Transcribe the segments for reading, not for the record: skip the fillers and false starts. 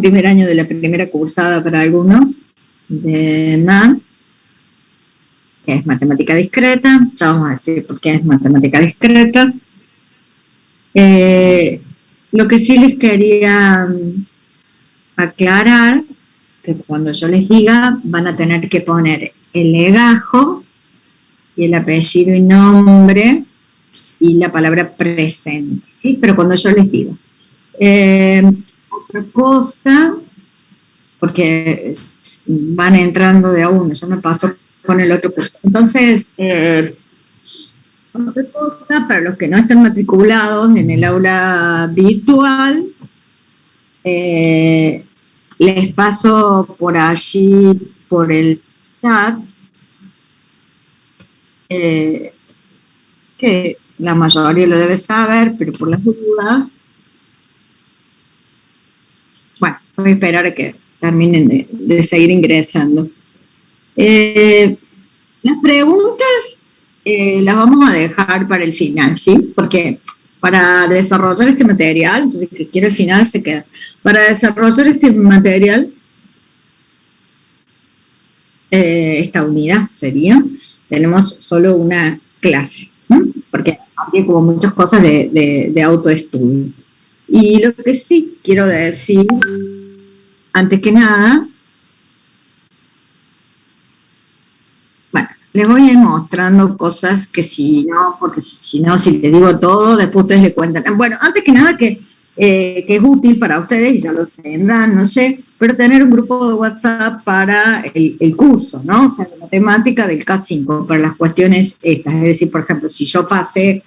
primer año de la primera cursada para algunos, de MAD, que es matemática discreta. Ya vamos a decir por qué es matemática discreta. Lo que sí les quería aclarar, que cuando yo les diga van a tener que poner el legajo y el apellido y nombre y la palabra presente, ¿sí? Pero cuando yo les diga. Otra cosa, porque van entrando de a uno, ya me pasó con el otro curso. Entonces, otra cosa, para los que no están matriculados en el aula virtual, les paso por allí, por el chat, que la mayoría lo debe saber, pero por las dudas, bueno, voy a esperar a que terminen de seguir ingresando. Las preguntas las vamos a dejar para el final, ¿sí? Porque para desarrollar este material, entonces el que quiere el final se queda. Para desarrollar este material, esta unidad sería, tenemos solo una clase, ¿no? Porque hay como muchas cosas de autoestudio. Y lo que sí quiero decir, antes que nada, bueno, les voy a ir mostrando cosas que si no, porque si no, si les digo todo, después ustedes le cuentan. Bueno, antes que nada que es útil para ustedes, y ya lo tendrán, no sé, pero tener un grupo de WhatsApp para el curso, ¿no? O sea, de matemática del K5, para las cuestiones estas. Es decir, por ejemplo, si yo pasé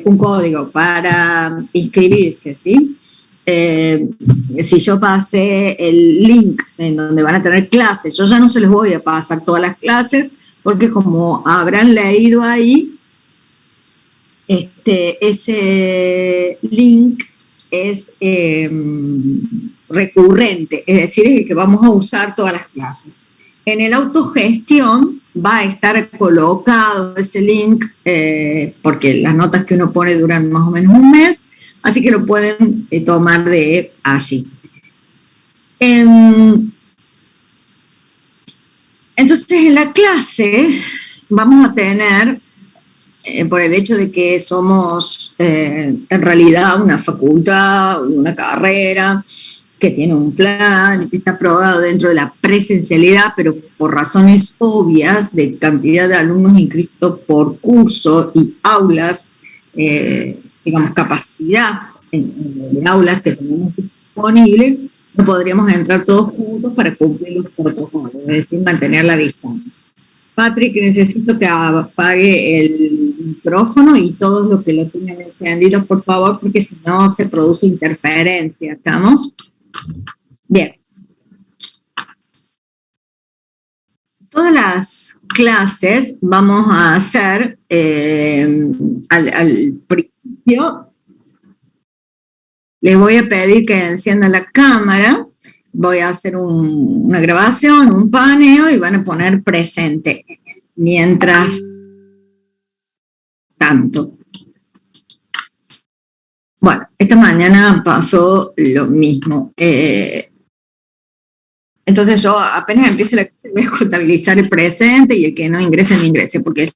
un código para inscribirse, ¿sí? Si yo pasé el link en donde van a tener clases, yo ya no se les voy a pasar todas las clases, porque como habrán leído ahí, ese link es recurrente, es decir, es el que vamos a usar todas las clases. En el autogestión va a estar colocado ese link, porque las notas que uno pone duran más o menos un mes, así que lo pueden tomar de allí. Entonces, en la clase vamos a tener, por el hecho de que somos en realidad una facultad, una carrera, que tiene un plan y que está aprobado dentro de la presencialidad, pero por razones obvias de cantidad de alumnos inscritos por curso y aulas, digamos, capacidad en aulas que tenemos disponibles, no podríamos entrar todos juntos para cumplir los protocolos, es decir, mantener la distancia. Patrick, necesito que apague el micrófono y todos los que lo tengan encendido, por favor, porque si no se produce interferencia, ¿estamos? Bien. Todas las clases vamos a hacer al principio. Les voy a pedir que enciendan la cámara. Voy a hacer una grabación, un paneo y van a poner presente. Mientras tanto. Bueno, esta mañana pasó lo mismo. Entonces yo apenas empiece la clase voy a contabilizar el presente y el que no ingrese, no ingrese, porque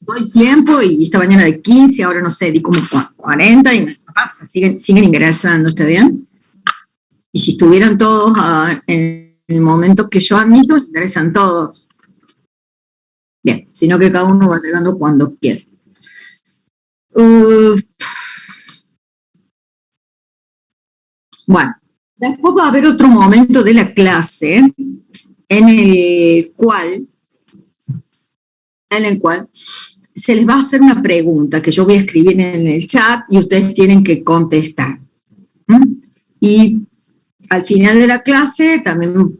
doy tiempo y esta mañana de 15, ahora no sé, di como 40 y me pasa, siguen ingresando, ¿está bien? Y si estuvieran todos en el momento que yo admito, ingresan todos. Bien, sino que cada uno va llegando cuando quiere. Bueno, después va a haber otro momento de la clase en el cual se les va a hacer una pregunta que yo voy a escribir en el chat y ustedes tienen que contestar. Y al final de la clase también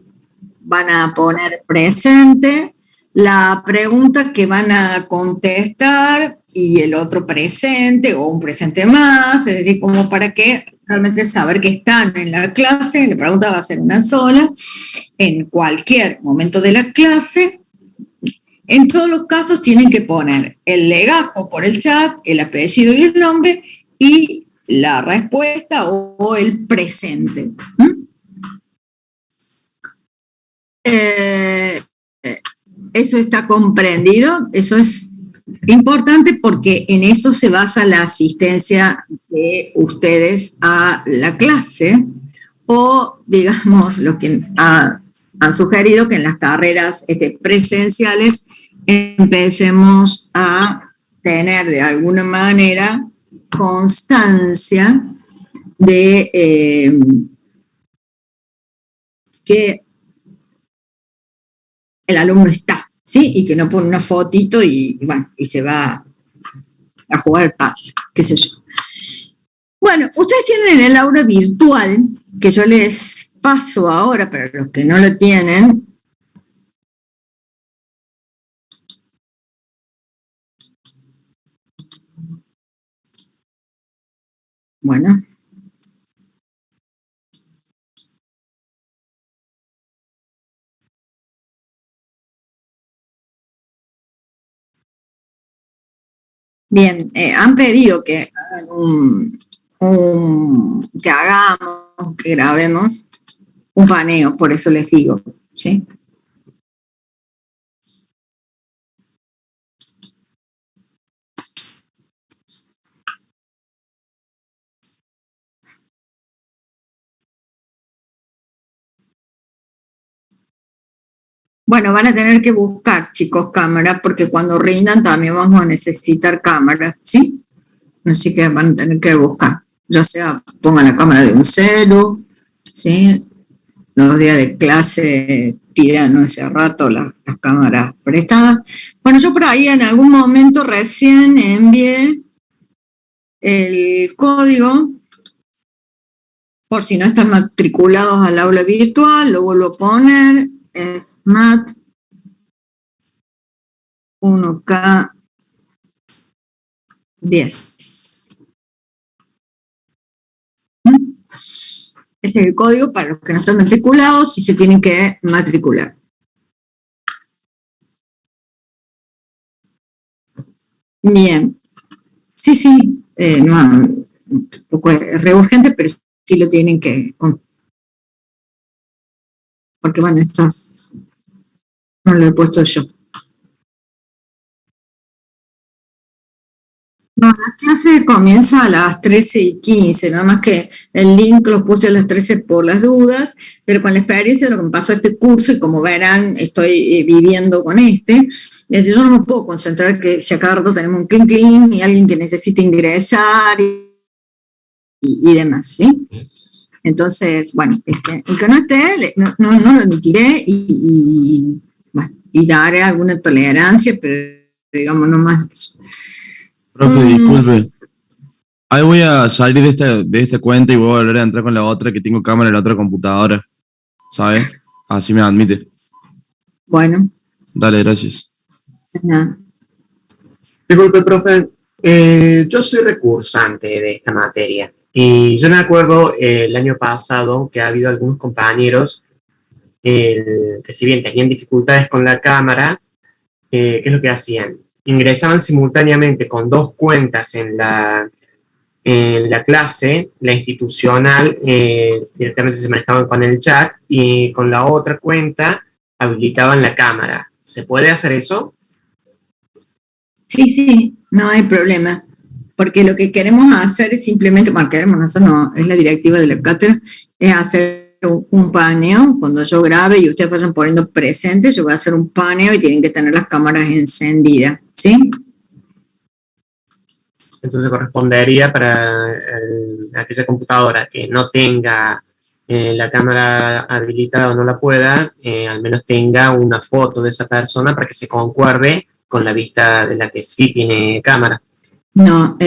van a poner presente la pregunta que van a contestar y el otro presente o un presente más, es decir, como para que realmente saber que están en la clase. La pregunta va a ser una sola, en cualquier momento de la clase. En todos los casos tienen que poner el legajo por el chat, el apellido y el nombre, y la respuesta o el presente. Eso está comprendido, eso es importante porque en eso se basa la asistencia de ustedes a la clase, o digamos lo que han sugerido que en las carreras presenciales empecemos a tener de alguna manera constancia de que el alumno está, ¿sí? Y que no pone una fotito y bueno, y se va a jugar al pádel, qué sé yo. Bueno, ustedes tienen el aula virtual, que yo les paso ahora para los que no lo tienen. Bueno. Bien, han pedido que hagan que hagamos, que grabemos un paneo, por eso les digo, ¿sí? Bueno, van a tener que buscar, chicos, cámara, porque cuando rindan también vamos a necesitar cámaras, ¿sí? Así que van a tener que buscar, ya sea pongan la cámara de un celu, ¿sí? Los días de clase pidan hace rato las cámaras prestadas. Bueno, yo por ahí en algún momento recién envié el código, por si no están matriculados al aula virtual, lo vuelvo a poner, es MAT 1K 10. Ese es el código para los que no están matriculados y se tienen que matricular. Bien. Sí, no, tampoco es re urgente, pero sí lo tienen que... Porque bueno, estas no lo he puesto yo. No, la clase comienza a las 13:15, nada más que el link lo puse a las 13 por las dudas, pero con la experiencia de lo que me pasó este curso, y como verán, estoy viviendo con es decir, yo no me puedo concentrar que si a cada rato tenemos un clean y alguien que necesita ingresar y demás, ¿sí? Entonces, bueno, el que no esté, no lo emitiré bueno, y daré alguna tolerancia, pero digamos, no más de eso. Profe, disculpe. Ahí voy a salir de esta cuenta y voy a volver a entrar con la otra, que tengo cámara en la otra computadora. ¿Sabe? Así me admite. Bueno. Dale, gracias. Nada. Disculpe, profe. Yo soy recursante de esta materia. Y yo me acuerdo el año pasado que ha habido algunos compañeros que si bien tenían dificultades con la cámara, ¿qué es lo que hacían? Ingresaban simultáneamente con dos cuentas en la clase, la institucional, directamente se manejaban con el chat, y con la otra cuenta habilitaban la cámara. ¿Se puede hacer eso? Sí, no hay problema. Porque lo que queremos hacer es simplemente, bueno, queremos hacer, no, es la directiva de la cátedra, es hacer un paneo. Cuando yo grabe y ustedes vayan poniendo presentes, yo voy a hacer un paneo y tienen que tener las cámaras encendidas, ¿sí? Entonces correspondería para aquella computadora que no tenga la cámara habilitada o no la pueda, al menos tenga una foto de esa persona para que se concuerde con la vista de la que sí tiene cámara. No,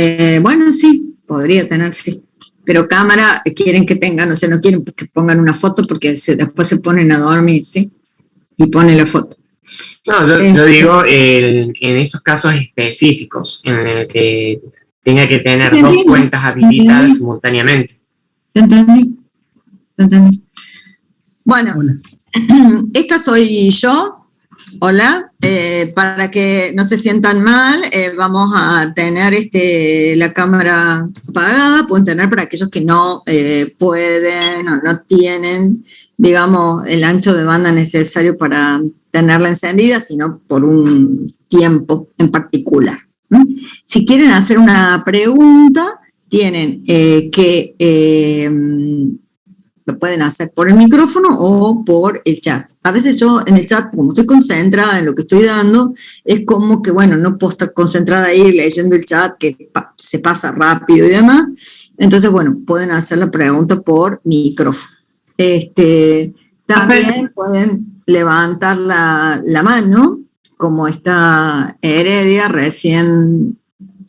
bueno, sí, podría tener, sí. Pero cámara quieren que tengan, o sea, no quieren que pongan una foto porque después se ponen a dormir, ¿sí? Y ponen la foto. No, yo digo en esos casos específicos, en el que tenga que tener dos cuentas habilitadas simultáneamente. ¿Te entendí? Bueno, hola. Esta soy yo. Hola. Para que no se sientan mal, vamos a tener la cámara apagada. Pueden tener para aquellos que no pueden o no tienen, digamos, el ancho de banda necesario para tenerla encendida, sino por un tiempo en particular. Si quieren hacer una pregunta, tienen que lo pueden hacer por el micrófono o por el chat. A veces yo en el chat, como estoy concentrada en lo que estoy dando, es como que, bueno, no puedo estar concentrada ahí leyendo el chat, que se pasa rápido y demás. Entonces, bueno, pueden hacer la pregunta por micrófono. También pueden levantar la mano, como está Heredia recién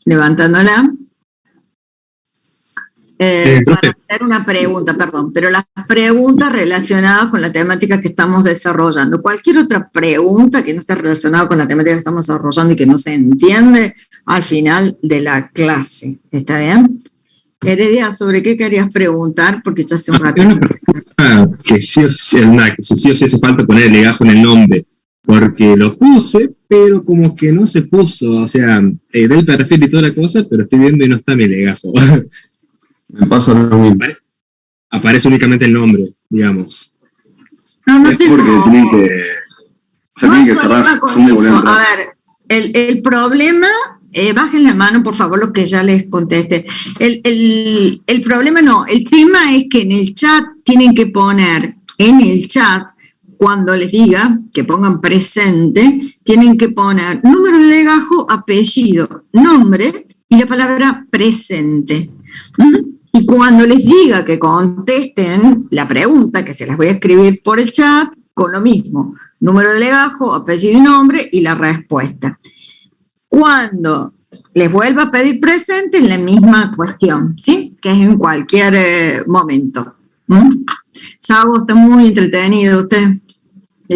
levantándola. Para hacer una pregunta, perdón, pero las preguntas relacionadas con la temática que estamos desarrollando. Cualquier otra pregunta que no esté relacionada con la temática que estamos desarrollando y que no se entiende al final de la clase. ¿Está bien? Heredia, ¿sobre qué querías preguntar? Porque ya hace un rato. Una pregunta que sí o sí hace falta poner el legajo en el nombre, porque lo puse, pero como que no se puso, o sea, del perfil y toda la cosa, pero estoy viendo y no está mi legajo. Me pasa lo mismo. Aparece únicamente el nombre, digamos. No es porque tienen que cerrar. A ver, el problema, bajen la mano, por favor, los que ya les conteste. El problema no, el tema es que en el chat tienen que poner, en el chat, cuando les diga que pongan presente, tienen que poner número de legajo, apellido, nombre y la palabra presente. Y cuando les diga que contesten la pregunta, que se las voy a escribir por el chat, con lo mismo, número de legajo, apellido y nombre y la respuesta. Cuando les vuelva a pedir presente, en la misma cuestión, ¿sí? Que es en cualquier momento. Sago, está muy entretenido usted.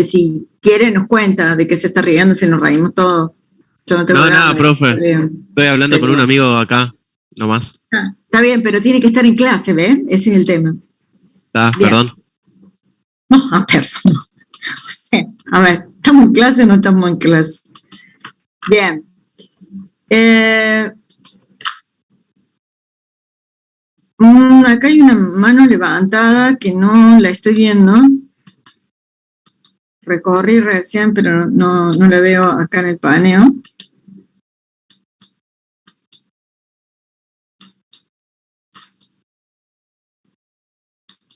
Si quiere, nos cuenta de qué se está riendo, si nos reímos todos. Yo no tengo nada, profe. Estoy hablando con un amigo acá, nomás. Está bien, pero tiene que estar en clase, ¿ves? Ese es el tema. Perdón. No, no. A ver, ¿estamos en clase o no estamos en clase? Bien. Acá hay una mano levantada que no la estoy viendo. Recorrí recién, pero no la veo acá en el paneo.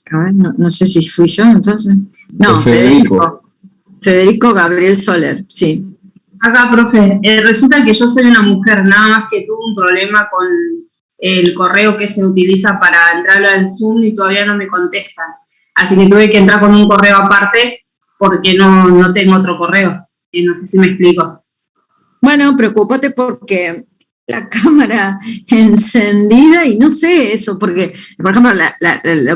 A ver, no sé si fui yo, entonces. No, Federico Gabriel Soler, sí. Acá, profe, resulta que yo soy una mujer, nada más que tuve un problema con el correo que se utiliza para entrar al Zoom y todavía no me contestan. Así que tuve que entrar con un correo aparte porque no tengo otro correo. No sé si me explico. Bueno, preocúpate porque la cámara encendida y no sé eso, porque, por ejemplo,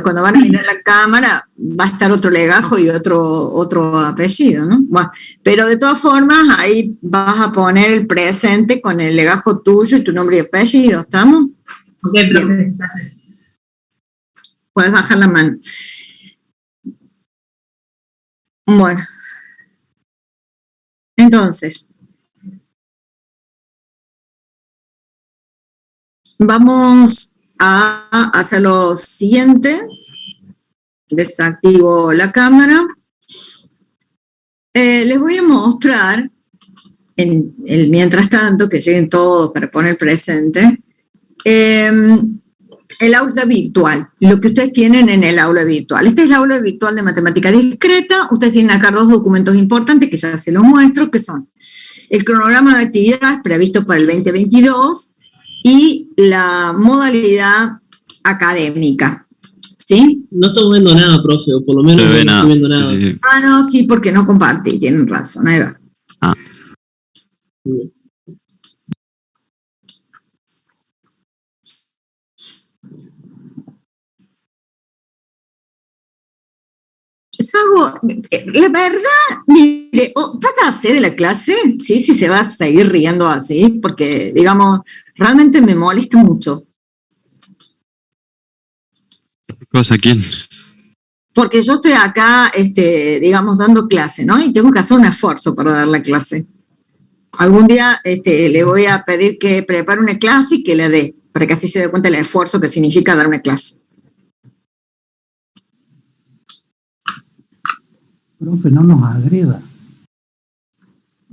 cuando van a mirar la cámara va a estar otro legajo y otro apellido, ¿no? Bueno, pero de todas formas, ahí vas a poner el presente con el legajo tuyo y tu nombre y apellido, ¿estamos? Ok, profe, gracias. Puedes bajar la mano. Bueno. Entonces, vamos a hacer lo siguiente. Desactivo la cámara. Les voy a mostrar, en el mientras tanto, que lleguen todos para poner presente, el aula virtual, lo que ustedes tienen en el aula virtual. Este es el aula virtual de matemática discreta. Ustedes tienen acá dos documentos importantes que ya se los muestro, que son el cronograma de actividades previsto para el 2022 y la modalidad académica. ¿Sí? No estamos viendo nada, profe, o por lo menos no estoy viendo nada. Sí. No, sí, porque no compartí, tienen razón, ahí va. Sago, la verdad, mire, pásase de la clase, sí, se va a seguir riendo así, porque, digamos, realmente me molesta mucho. ¿Cosa quién? Porque yo estoy acá, digamos, dando clase, ¿no? Y tengo que hacer un esfuerzo para dar la clase. algún día le voy a pedir que prepare una clase y que la dé, para que así se dé cuenta del esfuerzo que significa dar una clase. Profe, no nos agreda.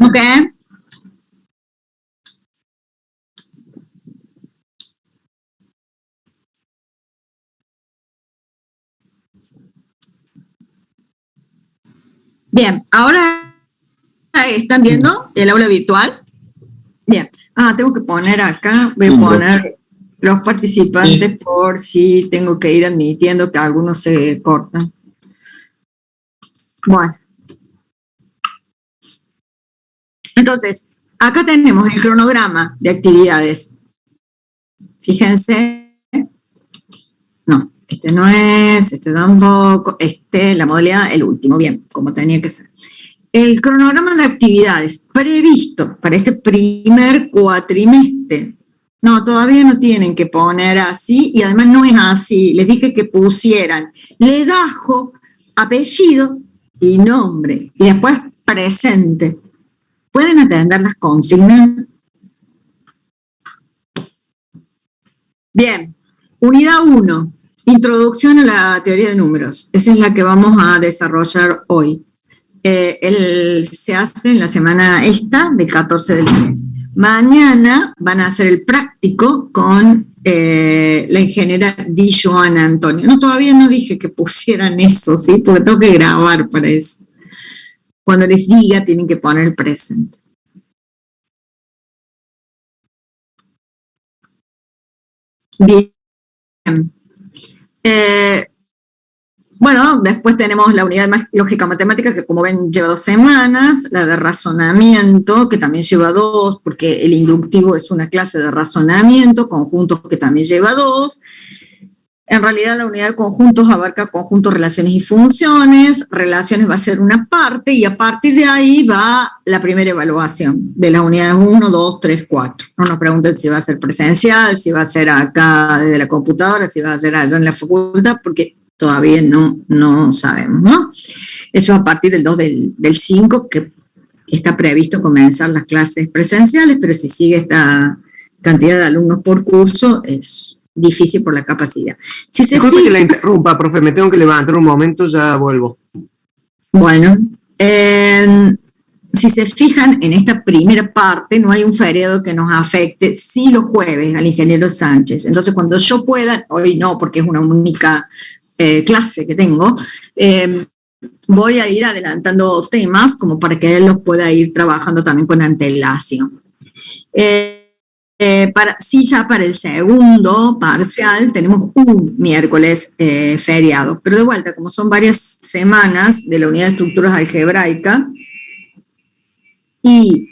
¿Ok? Bien, ahora están viendo el aula virtual. Bien, tengo que poner acá, voy a poner los participantes por si tengo que ir admitiendo que algunos se cortan. Bueno. Entonces, acá tenemos el cronograma de actividades. Fíjense. No, este no es, este tampoco, la modalidad, el último, bien, como tenía que ser. El cronograma de actividades previsto para este primer cuatrimestre. No, todavía no tienen que poner así, y además no es así. Les dije que pusieran legajo, apellido y nombre, y después presente. ¿Pueden atender las consignas? Bien, unidad 1, introducción a la teoría de números. Esa es la que vamos a desarrollar hoy. Se hace en la semana del 14 del mes. Mañana van a hacer el práctico con la ingeniera Di Joana Antonio. No, todavía no dije que pusieran eso, ¿sí? Porque tengo que grabar para eso. Cuando les diga, tienen que poner el presente. Bien. Bueno, después tenemos la unidad de lógica matemática, que como ven lleva 2 semanas, la de razonamiento, que también lleva 2, porque el inductivo es una clase de razonamiento, conjuntos que también lleva 2. En realidad la unidad de conjuntos abarca conjuntos, relaciones y funciones. Relaciones va a ser una parte, y a partir de ahí va la primera evaluación de las unidades 1, 2, 3, 4. No nos pregunten si va a ser presencial, si va a ser acá desde la computadora, si va a ser allá en la facultad, porque todavía no sabemos, ¿no? Eso a partir del 2 del 5, que está previsto comenzar las clases presenciales, pero si sigue esta cantidad de alumnos por curso, es difícil por la capacidad. Disculpe que la interrumpa, profe, me tengo que levantar un momento, ya vuelvo. Bueno, si se fijan, en esta primera parte no hay un feriado que nos afecte, sí los jueves al ingeniero Sánchez. Entonces, cuando yo pueda, hoy no, porque es una única clase que tengo, voy a ir adelantando temas como para que él los pueda ir trabajando también con antelación. Ya para el segundo parcial tenemos un miércoles feriado, pero de vuelta, como son varias semanas de la unidad de estructuras algebraicas y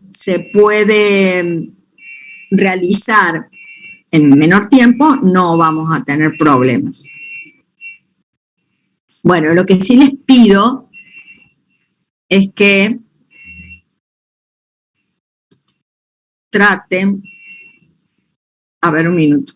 se puede realizar en menor tiempo, no vamos a tener problemas. Bueno, lo que sí les pido es que traten. A ver, un minuto.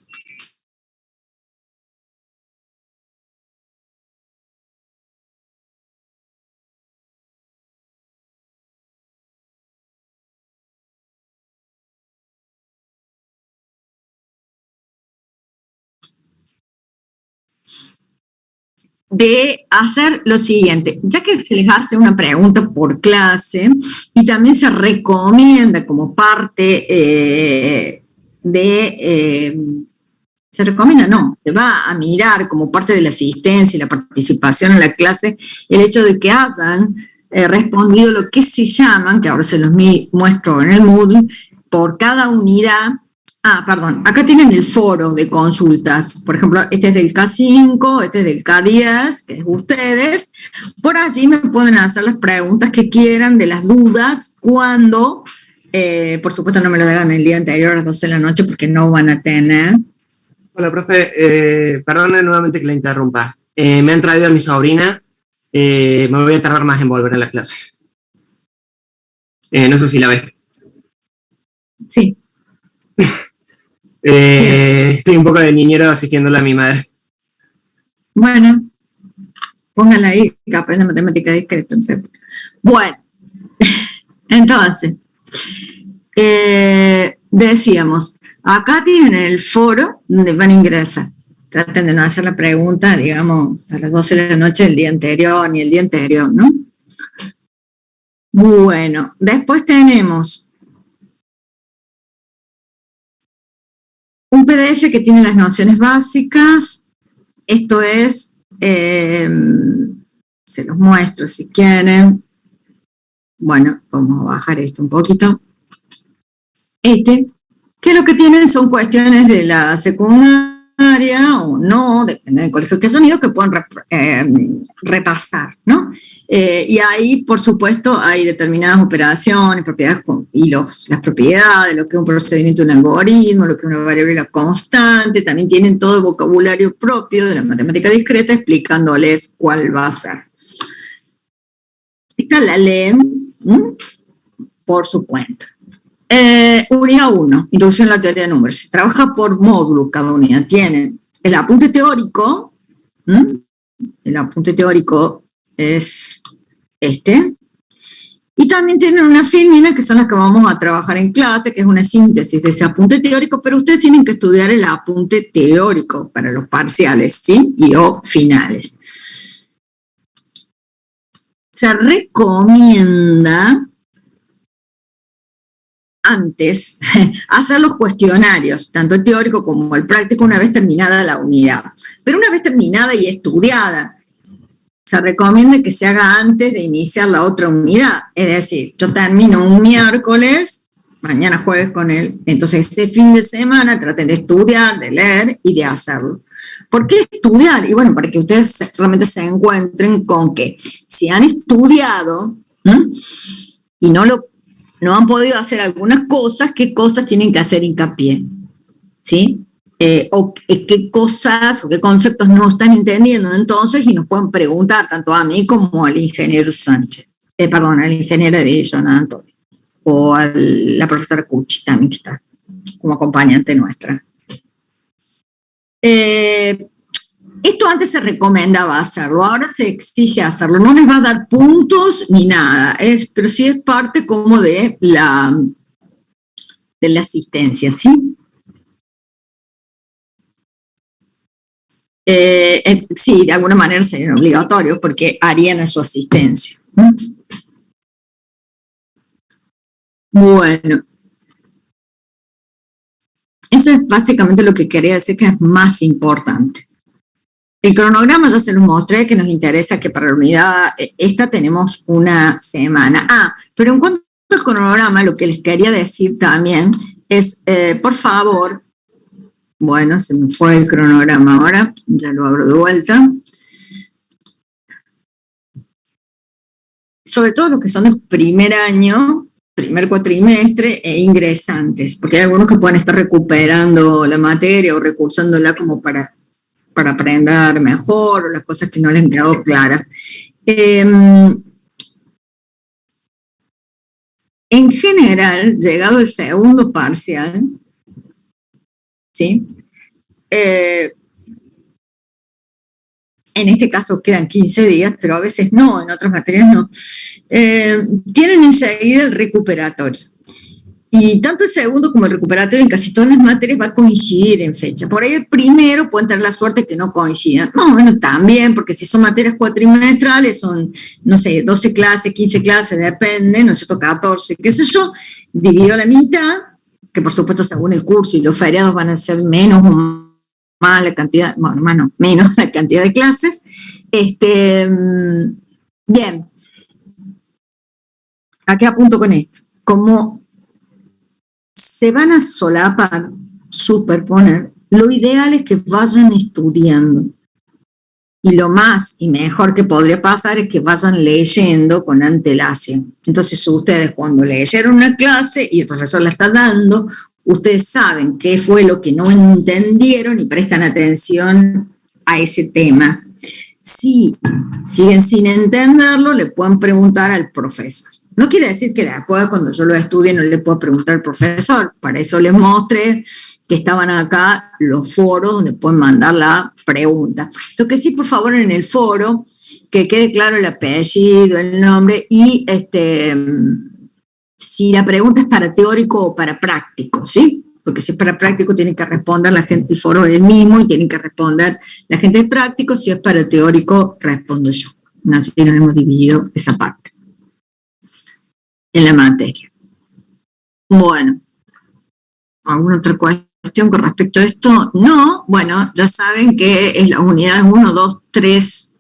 De hacer lo siguiente, ya que se les hace una pregunta por clase y también se recomienda como parte se recomienda, no, se va a mirar como parte de la asistencia y la participación en la clase el hecho de que hayan respondido lo que se llaman, que ahora se los muestro en el Moodle, por cada unidad. Perdón, acá tienen el foro de consultas, por ejemplo, este es del K5, este es del K10, que es ustedes. Por allí me pueden hacer las preguntas que quieran, de las dudas, cuando, por supuesto no me lo hagan el día anterior a las 12 de la noche porque no van a tener. Hola, profe, perdone nuevamente que la interrumpa. Me han traído a mi sobrina, me voy a tardar más en volver a la clase. No sé si la ve. Sí. Estoy un poco de niñero asistiéndola a mi madre. Bueno, pónganla ahí, que aprenda matemática discreta. Bueno, entonces, Decíamos, acá tienen el foro donde van a ingresar. Traten de no hacer la pregunta, digamos, a las 12 de la noche del día anterior, ni el día anterior, ¿no? Bueno, después tenemos un PDF que tiene las nociones básicas. Esto es, se los muestro si quieren. Bueno, vamos a bajar esto un poquito. Que lo que tienen son cuestiones de la secundaria o no, depende del colegio que son ido, que pueden repasar, ¿no? Y ahí, por supuesto, hay determinadas operaciones, propiedades y las propiedades, lo que es un procedimiento de un algoritmo, lo que es una variable constante, también tienen todo el vocabulario propio de la matemática discreta explicándoles cuál va a ser. Esta la leen por su cuenta. Unidad 1, Introducción a la teoría de números. Se trabaja por módulo, cada unidad tiene el apunte teórico. El apunte teórico es este. Y también tienen unas filminas que son las que vamos a trabajar en clase, que es una síntesis de ese apunte teórico, pero ustedes tienen que estudiar el apunte teórico para los parciales, ¿sí? Y o finales. Se recomienda antes hacer los cuestionarios, tanto el teórico como el práctico, una vez terminada la unidad. Pero una vez terminada y estudiada, se recomienda que se haga antes de iniciar la otra unidad. Es decir, yo termino un miércoles, mañana jueves con él, entonces ese fin de semana traten de estudiar, de leer y de hacerlo. ¿Por qué estudiar? Y bueno, para que ustedes realmente se encuentren con que si han estudiado y no han podido hacer algunas cosas, ¿qué cosas tienen que hacer hincapié? ¿Sí? O qué cosas o qué conceptos no están entendiendo entonces y nos pueden preguntar tanto a mí como al ingeniero Sánchez, al ingeniero de Jonathan Antonio, o a la profesora Cucci también que está como acompañante nuestra. Esto antes se recomendaba hacerlo, ahora se exige hacerlo. No les va a dar puntos ni nada, pero sí es parte como de la asistencia, ¿sí? Sí, de alguna manera serían obligatorios porque harían a su asistencia. Bueno. Eso es básicamente lo que quería decir que es más importante. El cronograma ya se los mostré, que nos interesa que para la unidad esta tenemos una semana. Pero en cuanto al cronograma, lo que les quería decir también es, por favor, bueno, se me fue el cronograma ahora, ya lo abro de vuelta. Sobre todo los que son del primer año, primer cuatrimestre e ingresantes, porque hay algunos que pueden estar recuperando la materia o recursándola como para aprender mejor, o las cosas que no les han quedado claras. En general, llegado el segundo parcial, ¿sí? En este caso quedan 15 días, pero a veces no, en otras materias no. Tienen enseguida el recuperatorio. Y tanto el segundo como el recuperatorio en casi todas las materias va a coincidir en fecha. Por ahí el primero pueden tener la suerte que no coincidan. No, bueno, también, porque si son materias cuatrimestrales, son, no sé, 12 clases, 15 clases, depende, no sé, 14, qué sé yo, dividido a la mitad, que por supuesto según el curso y los feriados van a ser menos o más la cantidad, bueno, menos la cantidad de clases. Bien. ¿A qué apunto con esto? Como se van a solapar, superponer, lo ideal es que vayan estudiando. Y lo más y mejor que podría pasar es que vayan leyendo con antelación. Entonces ustedes cuando leyeron una clase y el profesor la está dando, ustedes saben qué fue lo que no entendieron y prestan atención a ese tema. Si siguen sin entenderlo, le pueden preguntar al profesor. No quiere decir que después, cuando yo lo estudie, no le puedo preguntar al profesor. Para eso les mostré que estaban acá los foros donde pueden mandar la pregunta. Lo que sí, por favor, en el foro, que quede claro el apellido, el nombre y si la pregunta es para teórico o para práctico, ¿sí? Porque si es para práctico tiene que responder la gente, el foro es el mismo y tiene que responder la gente de práctico. Si es para teórico, respondo yo. Así nos hemos dividido esa parte en la materia. Bueno, ¿alguna otra cuestión con respecto a esto? No, bueno, ya saben que es las unidades 1, 2, 3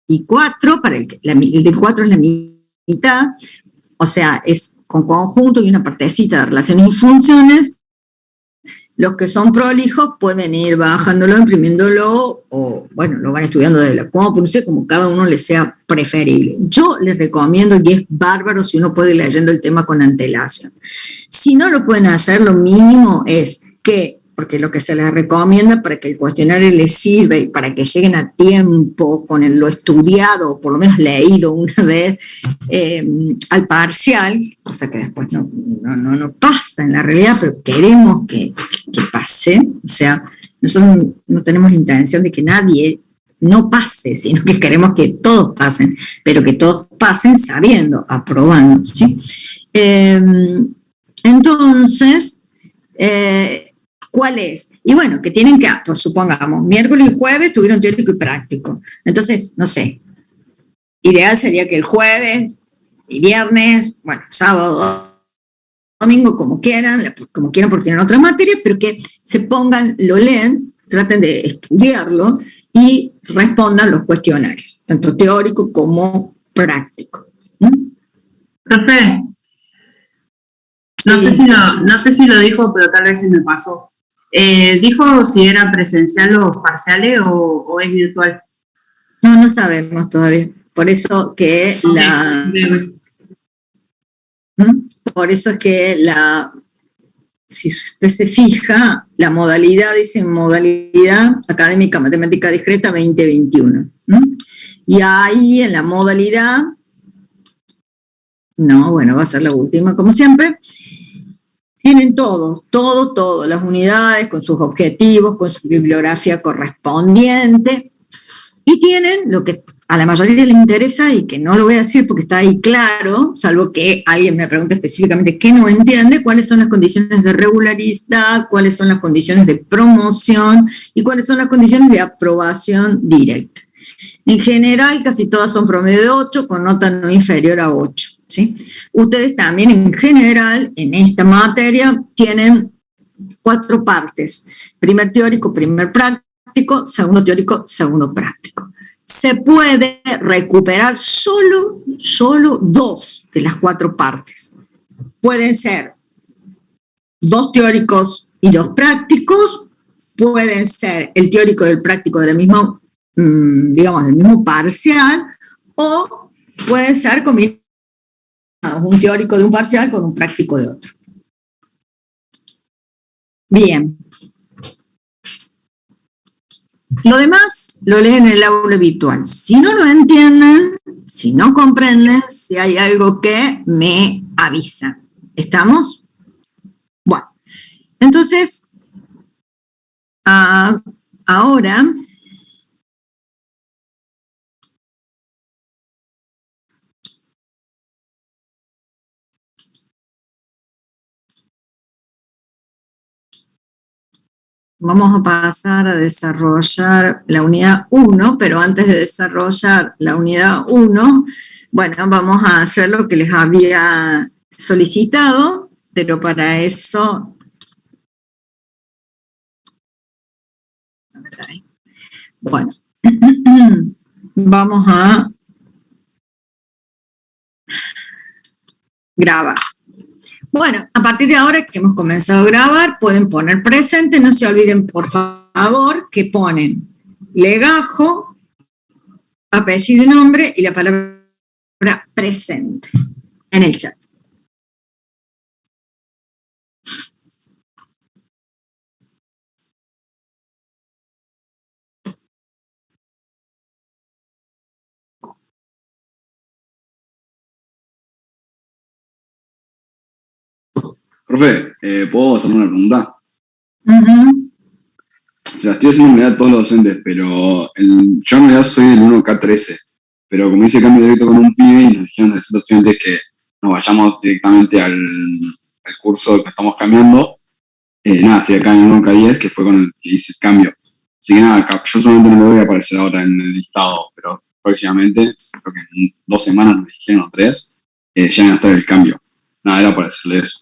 y 4, para el del 4 es la mitad, o sea, es con conjunto y una partecita de relaciones y funciones. Los que son prolijos pueden ir bajándolo, imprimiéndolo, o bueno, lo van estudiando desde la compu, no sé, como cada uno les sea preferible. Yo les recomiendo, y es bárbaro si uno puede ir leyendo el tema con antelación. Si no lo pueden hacer, lo mínimo es que, porque lo que se les recomienda para que el cuestionario les sirva y para que lleguen a tiempo con lo estudiado, o por lo menos leído una vez al parcial, cosa que después no pasa en la realidad, pero queremos que pase. O sea, nosotros no tenemos la intención de que nadie no pase, sino que queremos que todos pasen, pero que todos pasen sabiendo, aprobando, ¿sí? Entonces, ¿cuál es? Y bueno, que tienen que, pues supongamos, miércoles y jueves tuvieron teórico y práctico. Entonces, no sé, ideal sería que el jueves y viernes, bueno, sábado, domingo, como quieran porque tienen otra materia, pero que se pongan, lo leen, traten de estudiarlo y respondan los cuestionarios, tanto teórico como práctico. Profe, no sé si lo dijo, pero tal vez se me pasó. ¿Dijo si era presencial los parciales o es virtual? No sabemos todavía. Por eso que Por eso es que si usted se fija, la modalidad dice modalidad académica matemática discreta 2021. Y ahí en la modalidad, va a ser la última como siempre, tienen todo, las unidades con sus objetivos, con su bibliografía correspondiente, y tienen lo que a la mayoría le interesa y que no lo voy a decir porque está ahí claro, salvo que alguien me pregunte específicamente qué no entiende, cuáles son las condiciones de regularidad, cuáles son las condiciones de promoción y cuáles son las condiciones de aprobación directa. En general, casi todas son promedio de 8, con nota no inferior a 8. ¿Sí? Ustedes también en general en esta materia tienen 4 partes: primer teórico, primer práctico, segundo teórico, segundo práctico. Se puede recuperar solo 2 de las 4 partes. Pueden ser 2 teóricos y 2 prácticos, pueden ser el teórico y el práctico del mismo, del mismo parcial, o pueden ser combinados, un teórico de un parcial con un práctico de otro. Bien. Lo demás lo leen en el aula virtual. Si no lo entienden, si no comprenden, si hay algo que me avisa. ¿Estamos? Bueno, entonces, ahora vamos a pasar a desarrollar la unidad 1, pero antes de desarrollar la unidad 1, vamos a hacer lo que les había solicitado, pero para eso... vamos a grabar. Bueno, a partir de ahora que hemos comenzado a grabar, pueden poner presente. No se olviden, por favor, que ponen legajo, apellido y nombre y la palabra presente en el chat. Profe, ¿puedo hacerle una pregunta? Se la estoy haciendo en realidad a todos los docentes, pero yo en realidad soy del 1K13, pero como hice cambio directo con un pibe y nos dijeron de los estudiantes que nos vayamos directamente al curso que estamos cambiando. Nada, estoy acá en el 1K10, que fue con el que hice el cambio. Así que nada, yo solamente no me voy a aparecer ahora en el listado, pero próximamente, creo que en 2 semanas nos dijeron, o 3, ya van a estar el cambio. Nada, era para decirle eso.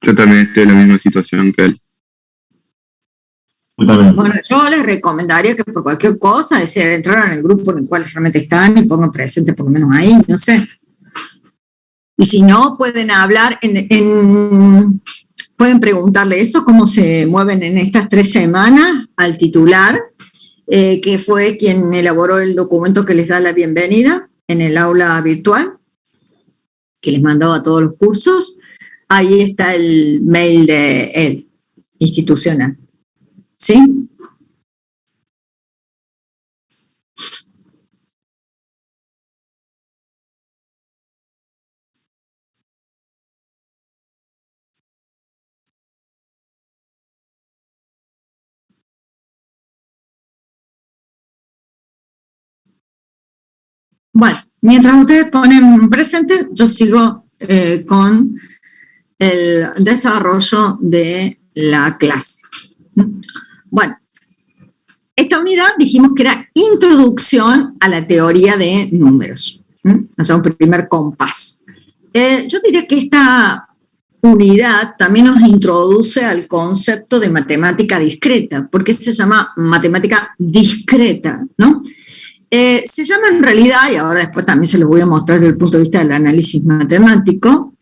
Yo también estoy en la misma situación que él. Bueno, yo les recomendaría que por cualquier cosa, es decir, entraran en el grupo en el cual realmente están y pongan presente por lo menos ahí, no sé. Y si no, pueden hablar pueden preguntarle eso, cómo se mueven en estas 3 semanas al titular, que fue quien elaboró el documento que les da la bienvenida en el aula virtual, que les mandaba a todos los cursos. Ahí está el mail de él, institucional. ¿Sí? Bueno, mientras ustedes ponen presente, yo sigo con el desarrollo de la clase. Bueno, esta unidad dijimos que era introducción a la teoría de números, o sea, un primer compás. Yo diría que esta unidad también nos introduce al concepto de matemática discreta. ¿Por qué se llama matemática discreta, no? Se llama en realidad, y ahora después también se los voy a mostrar desde el punto de vista del análisis matemático,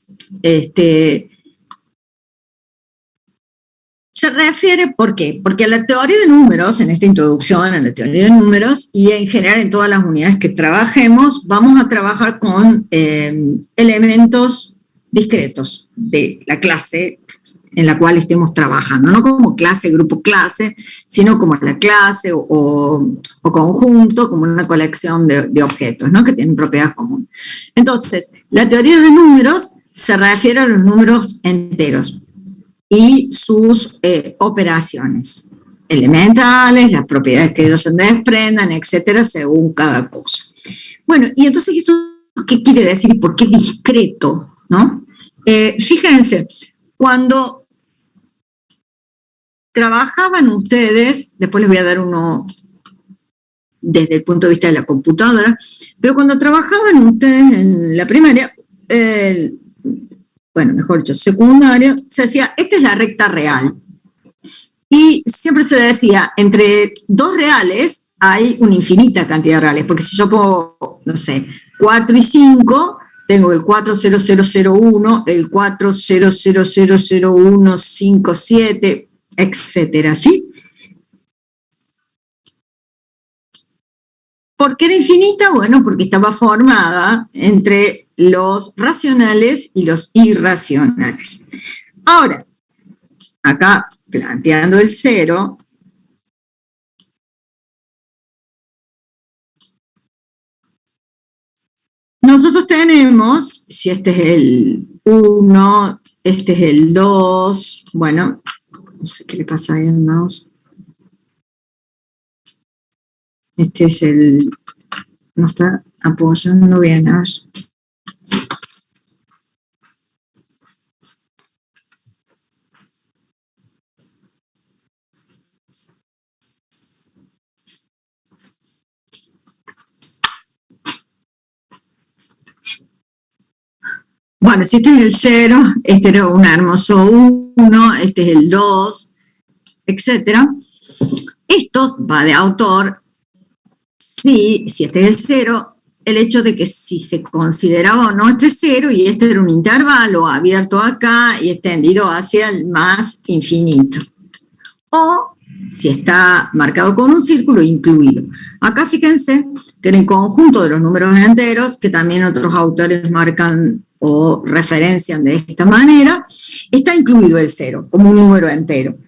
se refiere, ¿por qué? Porque a la teoría de números, en esta introducción a la teoría de números, y en general en todas las unidades que trabajemos, vamos a trabajar con elementos discretos de la clase en la cual estemos trabajando, no como clase, grupo clase, sino como la clase o conjunto, como una colección de objetos, ¿no? Que tienen propiedades comunes. Entonces, la teoría de números se refiere a los números enteros y sus operaciones elementales, las propiedades que ellos se desprendan, etcétera, según cada cosa. Bueno, y entonces eso, ¿qué quiere decir? ¿Por qué discreto? ¿No? Fíjense, cuando trabajaban ustedes, después les voy a dar uno desde el punto de vista de la computadora, pero cuando trabajaban ustedes en la primaria, bueno, mejor dicho, secundaria, se decía, esta es la recta real. Y siempre se decía, entre 2 reales hay una infinita cantidad de reales, porque si yo pongo, no sé, 4 y 5, tengo el 40001, el 400000157, etcétera, ¿sí? ¿Por qué era infinita? Bueno, porque estaba formada entre los racionales y los irracionales. Ahora, acá planteando el 0, nosotros tenemos, si este es el 1, este es el 2, bueno, no sé qué le pasa ahí al mouse. Este es el, no está apoyando bien. Bueno, si este es el 0, este era un hermoso 1, este es el 2, etcétera. Esto va de autor, si este es el 0, el hecho de que si se consideraba o no este 0, y este era un intervalo abierto acá y extendido hacia el más infinito. O si está marcado con un círculo incluido. Acá fíjense que en el conjunto de los números enteros, que también otros autores marcan o referencian de esta manera, está incluido el 0 como un número entero.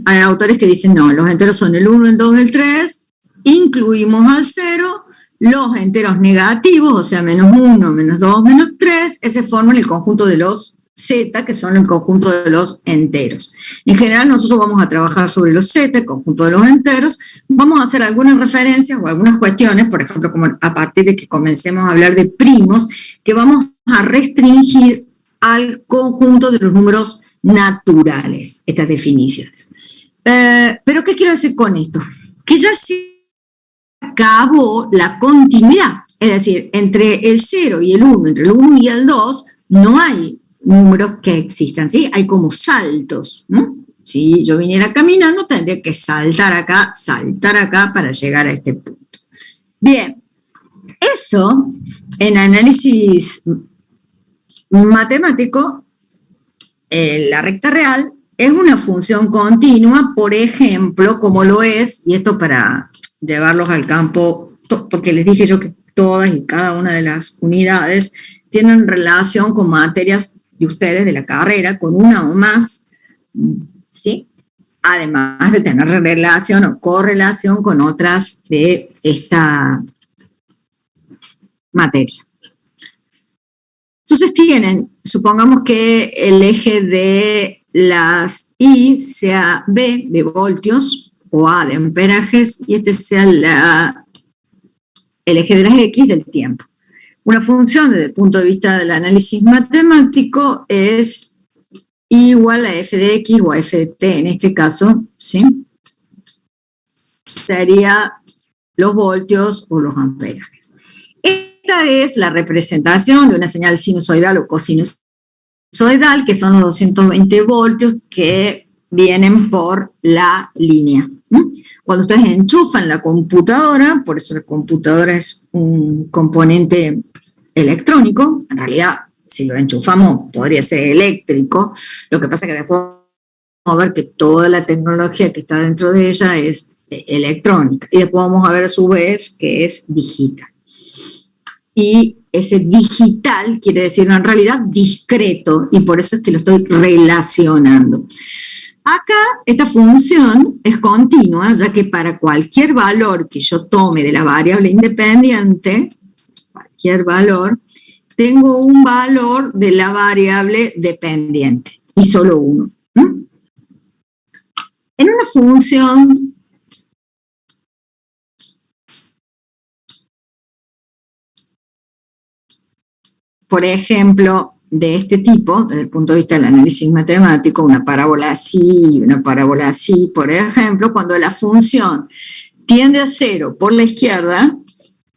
Hay autores que dicen, no, los enteros son el 1, el 2, el 3, incluimos al 0, los enteros negativos, o sea, menos 1, menos 2, menos 3, ese forman el conjunto de los Z, que son el conjunto de los enteros. En general nosotros vamos a trabajar sobre los Z, el conjunto de los enteros, vamos a hacer algunas referencias o algunas cuestiones, por ejemplo, como a partir de que comencemos a hablar de primos, que vamos a restringir al conjunto de los números naturales, estas definiciones. Pero ¿qué quiero decir con esto? Que ya se acabó la continuidad, es decir, entre el 0 y el 1, entre el 1 y el 2, no hay números que existan, ¿sí? Hay como saltos, ¿no? Si yo viniera caminando, tendría que saltar acá para llegar a este punto. Bien, eso en análisis matemático, la recta real es una función continua, por ejemplo, como lo es, y esto para llevarlos al campo, porque les dije yo que todas y cada una de las unidades tienen relación con materias de ustedes de la carrera, con una o más, ¿sí? Además de tener relación o correlación con otras de esta materia. Entonces tienen, supongamos que el eje de las I sea B de voltios o A de amperajes y este sea el eje de las X del tiempo. Una función desde el punto de vista del análisis matemático es igual a f de x o a f de t en este caso, ¿sí? Sería los voltios o los amperajes. Esta es la representación de una señal sinusoidal o cosinusoidal, que son los 220 voltios que vienen por la línea. Cuando ustedes enchufan la computadora, por eso la computadora es un componente electrónico, en realidad si lo enchufamos podría ser eléctrico, lo que pasa es que después vamos a ver que toda la tecnología que está dentro de ella es electrónica, y después vamos a ver a su vez que es digital. Y ese digital quiere decir en realidad discreto, y por eso es que lo estoy relacionando. Acá esta función es continua, ya que para cualquier valor que yo tome de la variable independiente, cualquier valor, tengo un valor de la variable dependiente, y solo uno. En una función por ejemplo, de este tipo, desde el punto de vista del análisis matemático, una parábola así, una parábola así, por ejemplo, cuando la función tiende a 0 por la izquierda,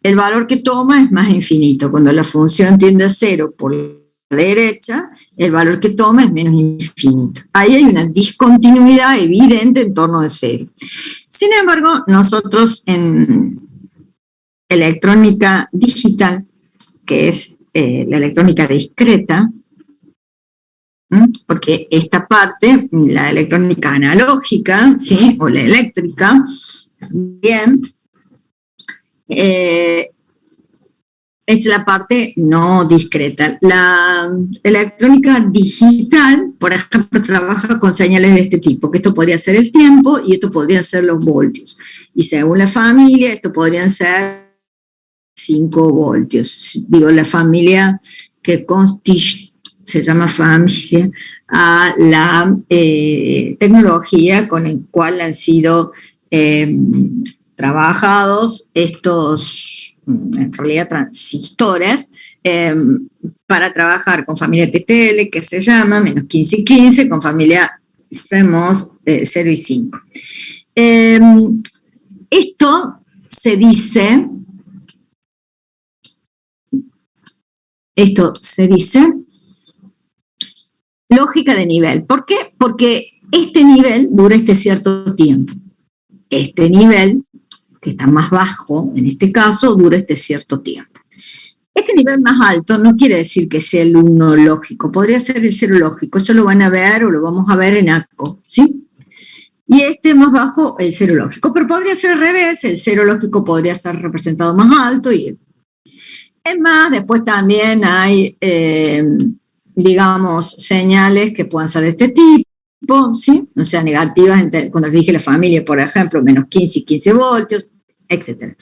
el valor que toma es más infinito. Cuando la función tiende a 0 por la derecha, el valor que toma es menos infinito. Ahí hay una discontinuidad evidente en torno de 0. Sin embargo, nosotros en electrónica digital, que es la electrónica discreta, porque esta parte, la electrónica analógica, ¿sí? O la eléctrica, bien, es la parte no discreta. La electrónica digital, por ejemplo, trabaja con señales de este tipo, que esto podría ser el tiempo y esto podría ser los voltios. Y según la familia, esto podrían ser 5 voltios. Digo, la familia que se llama familia a la tecnología con la cual han sido trabajados estos, en realidad, transistores para trabajar con familia TTL, que se llama menos 15 y 15, con familia CMOS 0 y 5. Esto se dice lógica de nivel. ¿Por qué? Porque este nivel dura este cierto tiempo. Este nivel, que está más bajo, en este caso, dura este cierto tiempo. Este nivel más alto no quiere decir que sea el 1 lógico, podría ser el 0 lógico. Eso lo van a ver o lo vamos a ver en ACO, ¿sí? Y este más bajo, el 0 lógico. Pero podría ser al revés, el 0 lógico podría ser representado más alto y... Es más, después también hay, digamos, señales que puedan ser de este tipo, ¿sí? O sea, negativas, cuando les dije la familia, por ejemplo, menos 15 y 15 voltios, etc.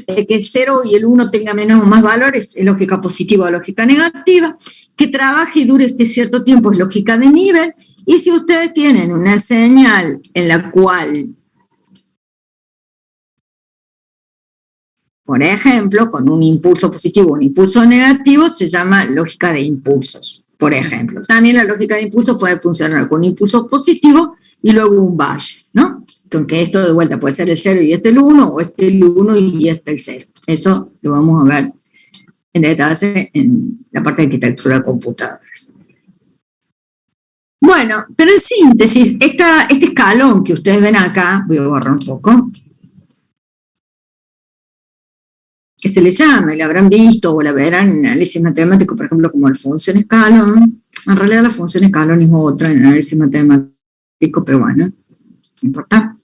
que el 0 y el 1 tengan menos o más valores es lógica positiva o lógica negativa, que trabaje y dure este cierto tiempo es lógica de nivel, y si ustedes tienen una señal en la cual, por ejemplo, con un impulso positivo o un impulso negativo, se llama lógica de impulsos, por ejemplo. También la lógica de impulsos puede funcionar con un impulso positivo y luego un valle, ¿no? Con que esto de vuelta puede ser el 0 y este el 1, o este el 1 y este el 0. Eso lo vamos a ver en detalle en la parte de arquitectura de computadoras. Bueno, pero en síntesis, este escalón que ustedes ven acá, voy a borrar un poco, que se le llama, y la habrán visto o la verán en análisis matemático, por ejemplo, como la función escalón. En realidad la función escalón es otra en análisis matemático, pero bueno, no importa.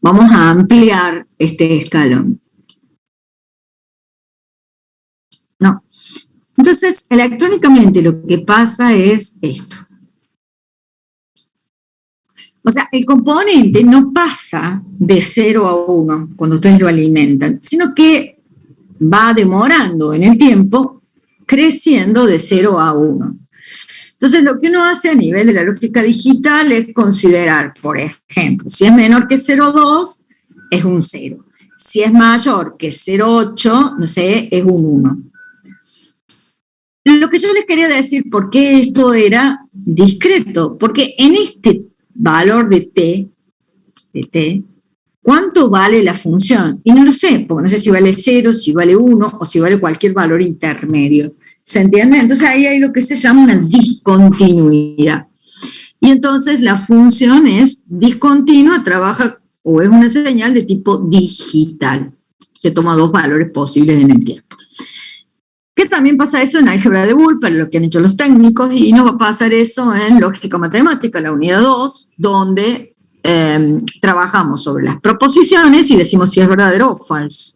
Vamos a ampliar este escalón. No. Entonces, electrónicamente lo que pasa es esto. O sea, el componente no pasa de 0 a 1 cuando ustedes lo alimentan, sino que va demorando en el tiempo, creciendo de 0 a 1. Entonces, lo que uno hace a nivel de la lógica digital es considerar, por ejemplo, si es menor que 0,2, es un 0. Si es mayor que 0,8, no sé, es un 1. Lo que yo les quería decir, ¿por qué esto era discreto? Porque en este valor de t, ¿cuánto vale la función? Y no lo sé, porque no sé si vale 0, si vale 1 o si vale cualquier valor intermedio. ¿Se entiende? Entonces ahí hay lo que se llama una discontinuidad. Y entonces la función es discontinua, trabaja o es una señal de tipo digital, que toma dos valores posibles en el tiempo. Que también pasa eso en álgebra de Boole, para lo que han hecho los técnicos, y no va a pasar eso en lógica matemática, la unidad 2, donde trabajamos sobre las proposiciones y decimos si es verdadero o falso.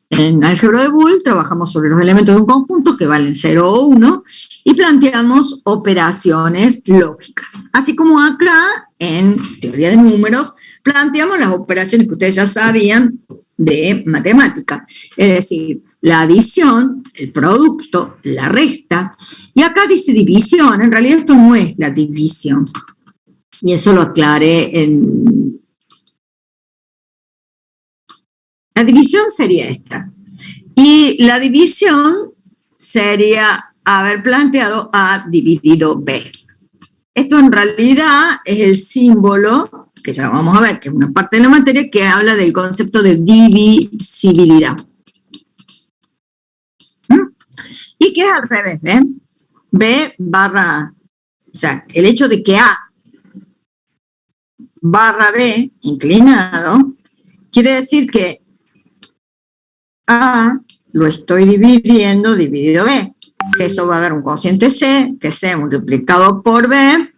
En álgebra de Boole trabajamos sobre los elementos de un conjunto que valen 0 o 1 y planteamos operaciones lógicas. Así como acá, en teoría de números, planteamos las operaciones que ustedes ya sabían de matemática, es decir, la adición, el producto, la resta, y acá dice división, en realidad esto no es la división, y eso lo aclaré en... La división sería esta, y la división sería haber planteado A dividido B. Esto en realidad es el símbolo, que ya vamos a ver, que es una parte de la materia que habla del concepto de divisibilidad. Y que es al revés, ¿ven? B barra A. O sea, el hecho de que A barra B inclinado, quiere decir que A lo estoy dividiendo dividido B. Que eso va a dar un cociente C, que C multiplicado por B,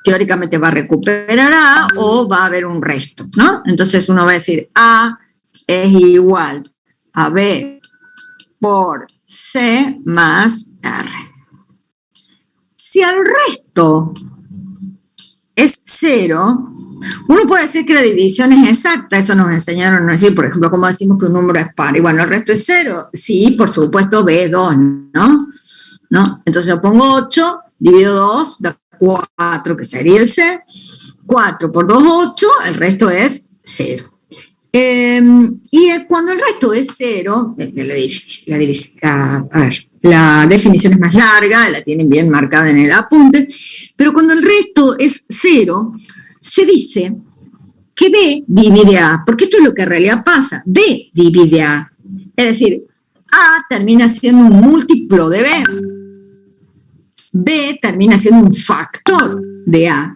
teóricamente va a recuperar A o va a haber un resto, ¿no? Entonces uno va a decir A es igual a B por C más R. Si el resto es 0, uno puede decir que la división es exacta, eso nos enseñaron a decir, por ejemplo, cómo decimos que un número es par, y bueno, el resto es 0, sí, por supuesto, B es 2, ¿no? Entonces yo pongo 8, divido 2, da 4, que sería el C, 4 por 2, 8, el resto es 0. Y cuando el resto es 0, la definición es más larga, la tienen bien marcada en el apunte, pero cuando el resto es 0, se dice que B divide A, porque esto es lo que en realidad pasa, B divide A, es decir, A termina siendo un múltiplo de B, B termina siendo un factor de A.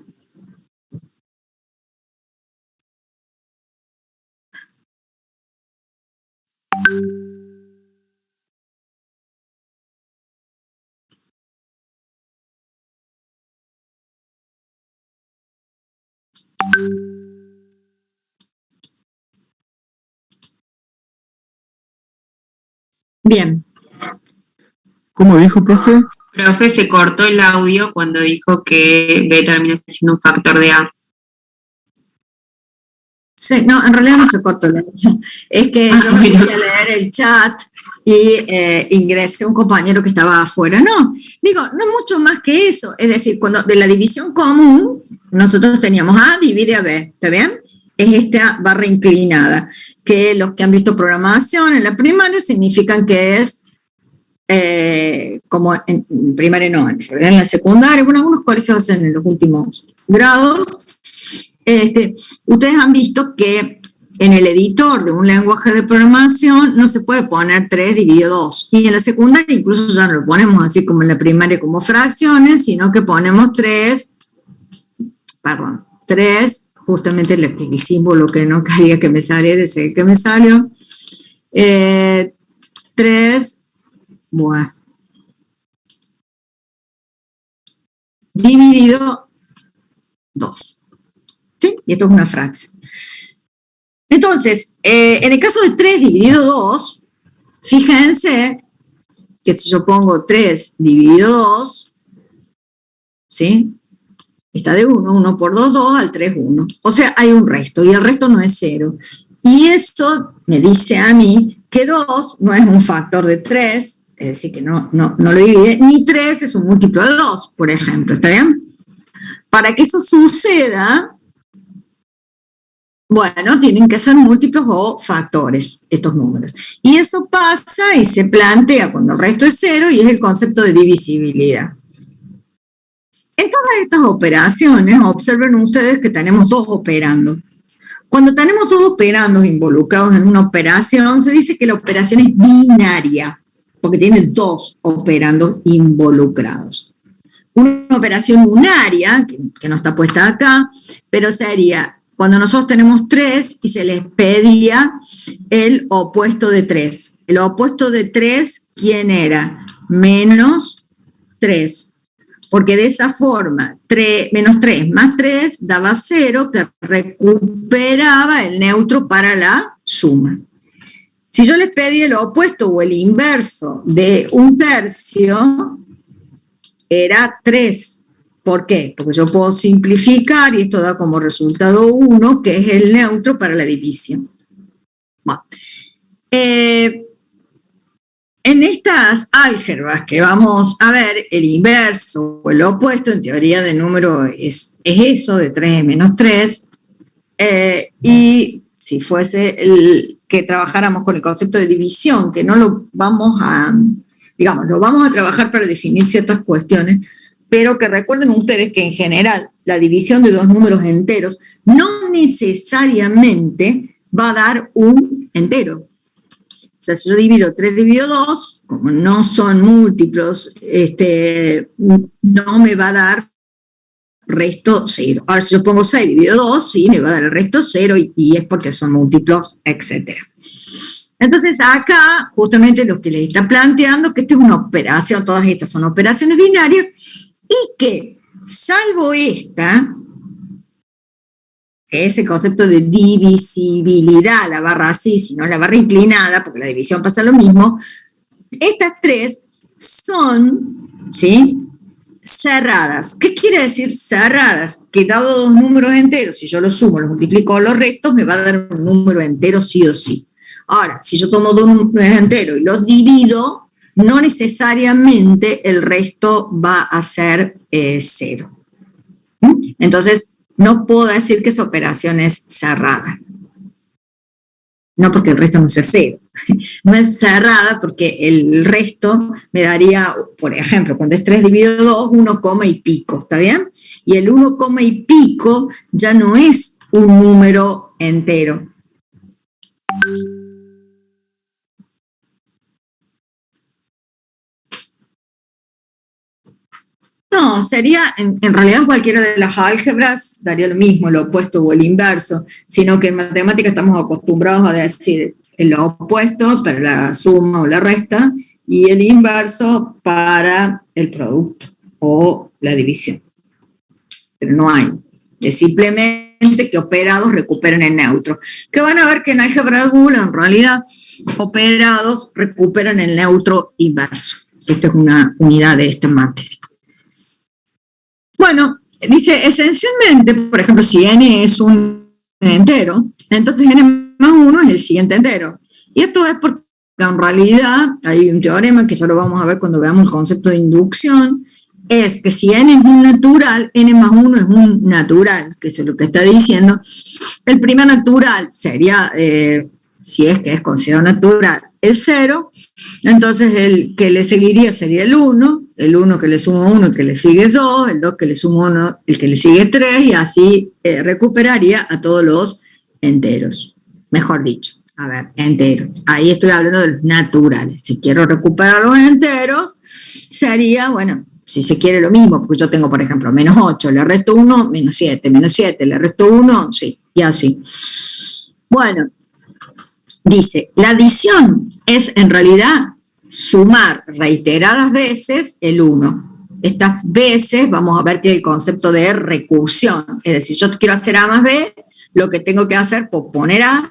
Bien. ¿Cómo dijo, profe? Profe, se cortó el audio cuando dijo que B termina siendo un factor de A. Sí, no, en realidad no se cortó la línea. Es que yo me fui a leer el chat y ingresé a un compañero que estaba afuera. No, digo, no mucho más que eso. Es decir, cuando de la división común, nosotros teníamos A divide a B, ¿está bien? Es esta barra inclinada, que los que han visto programación en la primaria significan que es como en primaria no, en la secundaria, bueno, algunos colegios hacen en los últimos grados. Ustedes han visto que en el editor de un lenguaje de programación no se puede poner 3 dividido 2. Y en la secundaria incluso ya no lo ponemos así como en la primaria como fracciones, sino que ponemos 3, justamente el símbolo que no quería que me saliera, es el que me salió. 3, bueno, dividido 2. ¿Sí? Y esto es una fracción. Entonces, en el caso de 3 dividido 2, fíjense que si yo pongo 3 dividido 2, ¿sí? Está de 1, 1 por 2, 2, al 3, 1. O sea, hay un resto, y el resto no es 0. Y esto me dice a mí que 2 no es un factor de 3, es decir, que no lo divide, ni 3 es un múltiplo de 2, por ejemplo, ¿está bien? Para que eso suceda, bueno, tienen que ser múltiplos o factores, estos números. Y eso pasa y se plantea cuando el resto es 0 y es el concepto de divisibilidad. En todas estas operaciones, observen ustedes que tenemos 2 operando. Cuando tenemos 2 operandos involucrados en una operación, se dice que la operación es binaria, porque tiene 2 operandos involucrados. Una operación unaria, que no está puesta acá, pero sería cuando nosotros tenemos 3 y se les pedía el opuesto de 3. El opuesto de 3, ¿quién era? Menos 3. Porque de esa forma, menos 3 más 3 daba 0, que recuperaba el neutro para la suma. Si yo les pedí el opuesto o el inverso de 1/3, era 3. ¿Por qué? Porque yo puedo simplificar y esto da como resultado 1, que es el neutro para la división. Bueno. En estas álgebras que vamos a ver, el inverso o el opuesto, en teoría de número es eso, de 3 menos 3, y si fuese que trabajáramos con el concepto de división, que no lo vamos a, digamos, lo vamos a trabajar para definir ciertas cuestiones, pero que recuerden ustedes que en general la división de 2 números enteros no necesariamente va a dar un entero. O sea, si yo divido 3 dividido 2, como no son múltiplos, no me va a dar resto 0. Ahora, si yo pongo 6 dividido 2, sí, me va a dar el resto 0 y es porque son múltiplos, etc. Entonces, acá, justamente lo que les está planteando, que esto es una operación, todas estas son operaciones binarias, y que, salvo esta, que es el concepto de divisibilidad, la barra así, sino la barra inclinada, porque la división pasa lo mismo, estas 3 son, ¿sí?, cerradas. ¿Qué quiere decir cerradas? Que dado 2 números enteros, si yo los sumo, los multiplico con los restos, me va a dar un número entero sí o sí. Ahora, si yo tomo 2 números enteros y los divido, no necesariamente el resto va a ser 0. Entonces, no puedo decir que esa operación es cerrada. No porque el resto no sea 0. No es cerrada porque el resto me daría, por ejemplo, cuando es 3 dividido 2, 1, y pico, ¿está bien? Y el 1, y pico ya no es un número entero. No, sería, en realidad cualquiera de las álgebras daría lo mismo, el opuesto o el inverso, sino que en matemáticas estamos acostumbrados a decir el opuesto para la suma o la resta y el inverso para el producto o la división. Pero no hay. Es simplemente que operados recuperen el neutro. Que van a ver que en álgebra de Boole, en realidad, operados recuperan el neutro inverso. Esta es una unidad de esta materia. Bueno, dice, esencialmente, por ejemplo, si n es un entero, Entonces n más 1 es el siguiente entero. Y esto es porque en realidad hay un teorema que ya lo vamos a ver cuando veamos el concepto de inducción, es que si n es un natural, n más 1 es un natural, que es lo que está diciendo. El primer natural sería, si es que es considerado natural, el 0, entonces el que le seguiría sería el 1 que le suma 1, el que le sigue 2, el 2 que le suma 1, el que le sigue 3, y así recuperaría a todos los enteros, mejor dicho. A ver, enteros. Ahí estoy hablando de los naturales. Si quiero recuperar los enteros, sería, bueno, si se quiere lo mismo, porque yo tengo, por ejemplo, menos 8, le resto 1, menos 7, le resto 1, sí, y así. Bueno, dice, la adición es en realidad sumar reiteradas veces el 1. Estas veces, vamos a ver que el concepto de recursión, es decir, yo quiero hacer A más B, lo que tengo que hacer es poner A,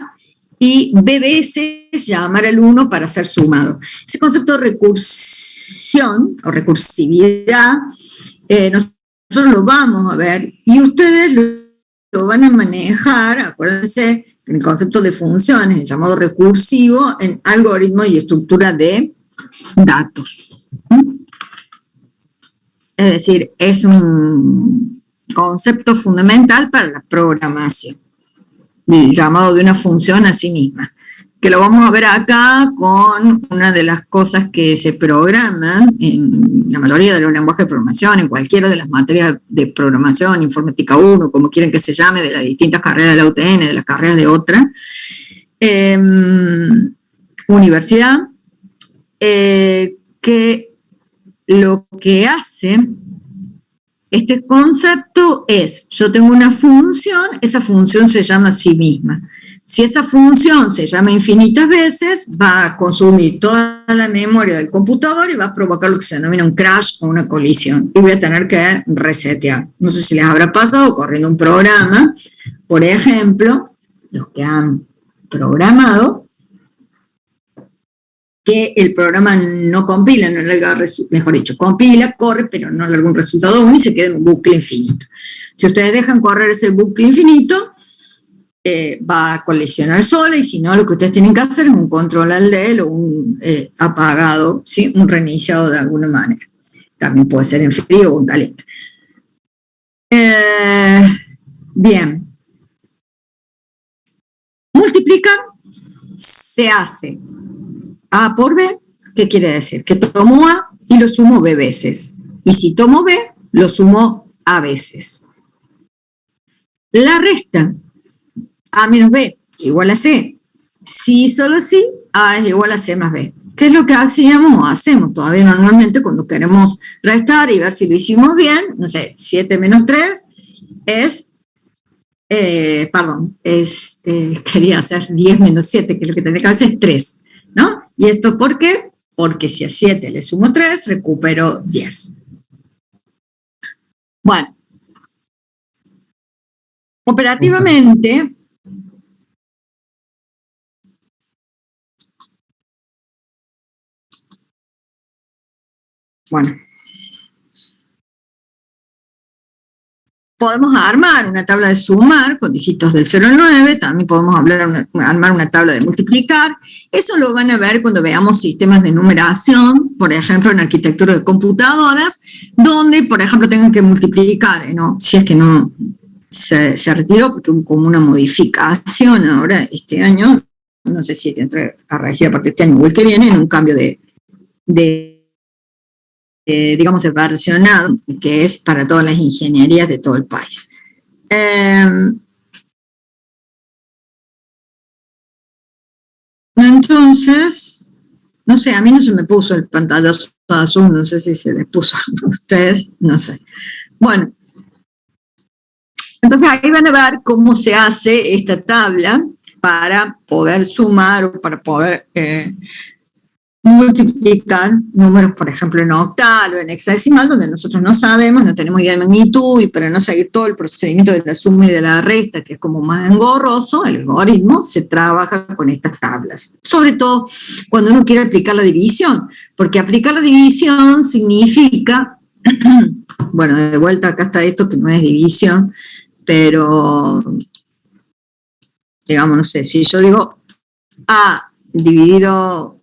y B veces llamar al 1 para ser sumado. Ese concepto de recursión o recursividad, nosotros lo vamos a ver y ustedes lo van a manejar, acuérdense, en el concepto de funciones, el llamado recursivo, en algoritmo y estructura de datos. Es decir, es un concepto fundamental para la programación, el llamado de una función a sí misma, que lo vamos a ver acá con una de las cosas que se programan en la mayoría de los lenguajes de programación, en cualquiera de las materias de programación, informática 1, como quieren que se llame, de las distintas carreras de la UTN, de las carreras de otra universidad, que lo que hace este concepto es, yo tengo una función, esa función se llama a sí misma. Si esa función se llama infinitas veces, va a consumir toda la memoria del computador y va a provocar lo que se denomina un crash o una colisión. Y voy a tener que resetear. No sé si les habrá pasado corriendo un programa, por ejemplo, los que han programado, que el programa no compila, no larga, mejor dicho, compila, corre, pero no larga un resultado aún y se queda en un bucle infinito. Si ustedes dejan correr ese bucle infinito, va a colisionar sola, y si no, lo que ustedes tienen que hacer es un control al del o un apagado, ¿sí? Un reiniciado de alguna manera. También puede ser en frío o en caliente. Bien. Multiplicar se hace A por B. ¿Qué quiere decir? Que tomo A y lo sumo B veces. Y si tomo B, lo sumo A veces. La resta, A menos B igual a C. Si solo sí, A es igual a C más B. ¿Qué es lo que hacíamos o hacemos todavía normalmente cuando queremos restar y ver si lo hicimos bien? No sé, 7 menos 3 es, quería hacer 10 menos 7, que es lo que tendría que hacer es 3, ¿no? ¿Y esto por qué? Porque si a 7 le sumo 3, recupero 10. Bueno. Operativamente, bueno, podemos armar una tabla de sumar con dígitos del 0 al 9, también podemos armar una tabla de multiplicar. Eso lo van a ver cuando veamos sistemas de numeración, por ejemplo, en arquitectura de computadoras, donde, por ejemplo, tengan que multiplicar, ¿no? Si es que no se retiró, porque hubo como una modificación ahora este año, no sé si entra a regir a partir de este año o el que viene, en un cambio digamos, de versionado, que es para todas las ingenierías de todo el país. Entonces, no sé, a mí no se me puso el pantallazo azul, no sé si se les puso a ustedes, no sé. Bueno, entonces ahí van a ver cómo se hace esta tabla para poder sumar o para poder multiplicar números, por ejemplo, en octal o en hexadecimal, donde nosotros no sabemos, no tenemos idea de magnitud, y para no seguir todo el procedimiento de la suma y de la resta, que es como más engorroso, el algoritmo se trabaja con estas tablas. Sobre todo cuando uno quiere aplicar la división, porque aplicar la división significa, bueno, de vuelta acá está esto que no es división, pero digamos, no sé, si yo digo A dividido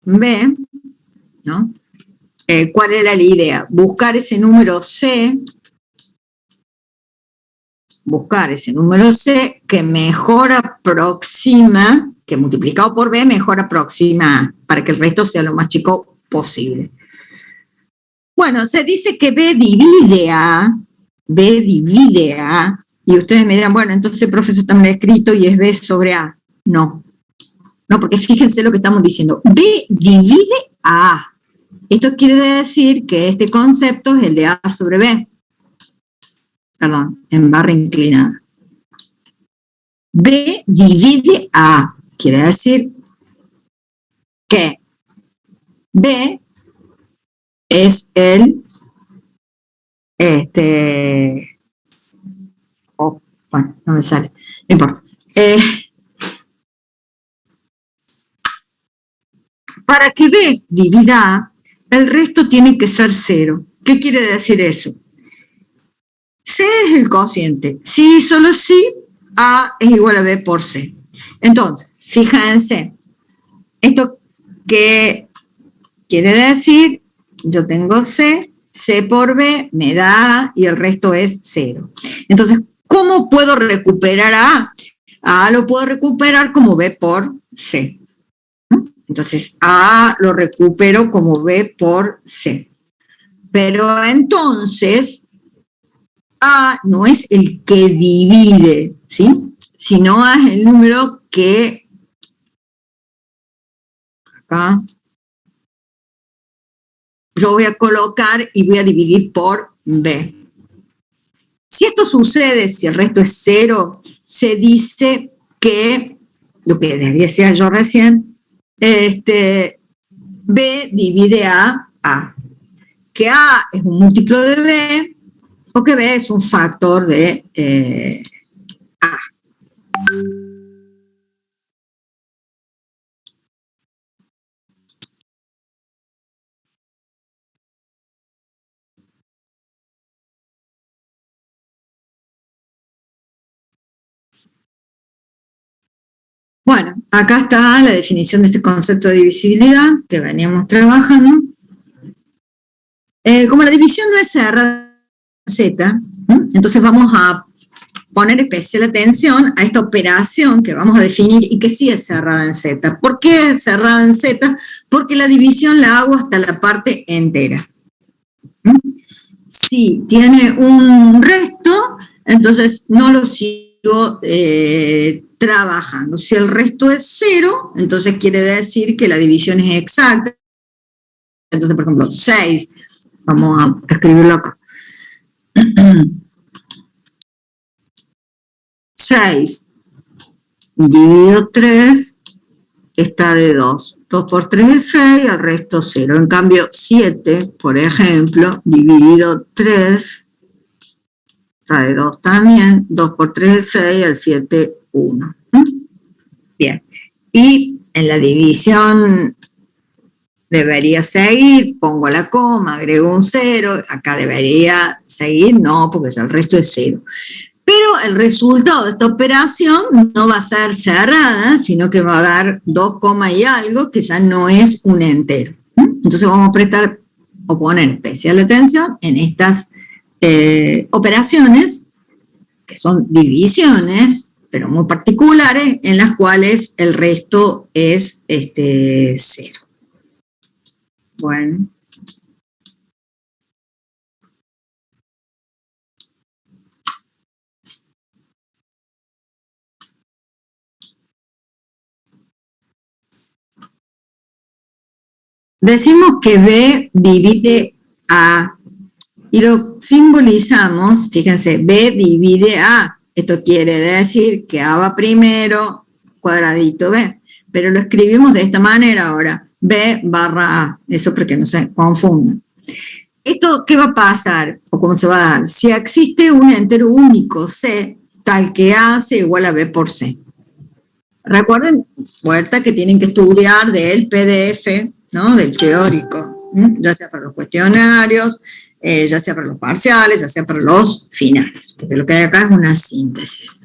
B, ¿no? ¿Cuál era la idea? Buscar ese número C que mejor aproxima, que multiplicado por B mejor aproxima A, para que el resto sea lo más chico posible. Bueno, se dice que B divide A, y ustedes me dirán, bueno, entonces el profesor está mal escrito y es B sobre A. No, porque fíjense lo que estamos diciendo. B divide a A. Esto quiere decir que este concepto es el de A sobre B. Perdón, en barra inclinada. B divide a A. Quiere decir que B es el, bueno, no me sale, no importa. Para que B divida A, el resto tiene que ser 0. ¿Qué quiere decir eso? C es el cociente. Si solo si, A es igual a B por C. Entonces, fíjense, ¿esto qué quiere decir? Yo tengo C por B me da A y el resto es 0. Entonces, ¿cómo puedo recuperar a A? A lo puedo recuperar como B por C. Entonces, A lo recupero como B por C. Pero entonces, A no es el que divide, ¿sí? Sino A es el número que, acá, yo voy a colocar y voy a dividir por B. Si esto sucede, si el resto es 0, se dice que, lo que decía yo recién, B divide a A. Que A es un múltiplo de B, o que B es un factor de A. Bueno, acá está la definición de este concepto de divisibilidad que veníamos trabajando. Como la división no es cerrada en Z, entonces vamos a poner especial atención a esta operación que vamos a definir y que sí es cerrada en Z. ¿Por qué es cerrada en Z? Porque la división la hago hasta la parte entera. Si tiene un resto, entonces no lo sigo trabajando. Si el resto es 0, entonces quiere decir que la división es exacta. Entonces, por ejemplo, 6, vamos a escribirlo acá. 6 dividido 3 está de 2. 2 por 3 es 6, el resto 0. En cambio, 7, por ejemplo, dividido 3 está de 2 también. 2 por 3 es 6, el 7, 1. Bien. Y en la división debería seguir, pongo la coma, agrego un 0, acá debería seguir, no, porque ya el resto es 0. Pero el resultado de esta operación no va a ser cerrada, sino que va a dar 2, y algo, que ya no es un entero. Entonces vamos a prestar o poner especial atención en estas operaciones, que son divisiones, pero muy particulares, en las cuales el resto es 0. Bueno. Decimos que B divide A y lo simbolizamos, fíjense, B divide A. Esto quiere decir que A va primero, cuadradito B. Pero lo escribimos de esta manera ahora, B barra A. Eso para que no se confundan. ¿Esto qué va a pasar? ¿O cómo se va a dar? Si existe un entero único, C, tal que A sea igual a B por C. Recuerden, vuelta, que tienen que estudiar del PDF, ¿no? Del teórico, ya sea para los cuestionarios, ya sea para los parciales, ya sea para los finales, porque lo que hay acá es una síntesis.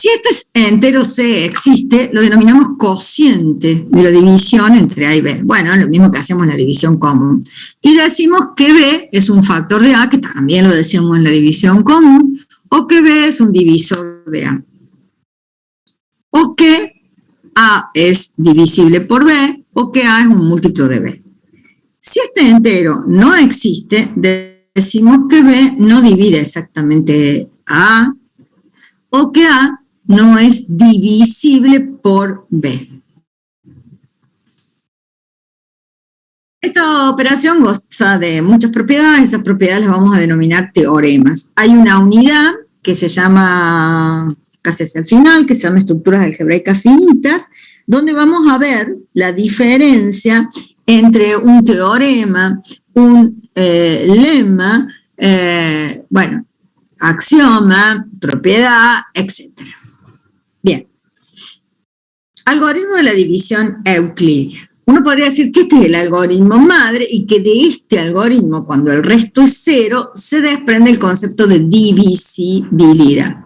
Si este entero C existe, lo denominamos cociente de la división entre A y B. Bueno, lo mismo que hacemos en la división común. Y decimos que B es un factor de A, que también lo decíamos en la división común, o que B es un divisor de A. O que A es divisible por B, o que A es un múltiplo de B. Si este entero no existe, decimos que B no divide exactamente a A, o que A no es divisible por B. Esta operación goza de muchas propiedades, esas propiedades las vamos a denominar teoremas. Hay una unidad que se llama, casi hacia el final, que se llama estructuras algebraicas finitas, donde vamos a ver la diferencia entre un teorema, un lema, axioma, propiedad, etc. Bien. Algoritmo de la división euclidia. Uno podría decir que este es el algoritmo madre y que de este algoritmo, cuando el resto es cero, se desprende el concepto de divisibilidad.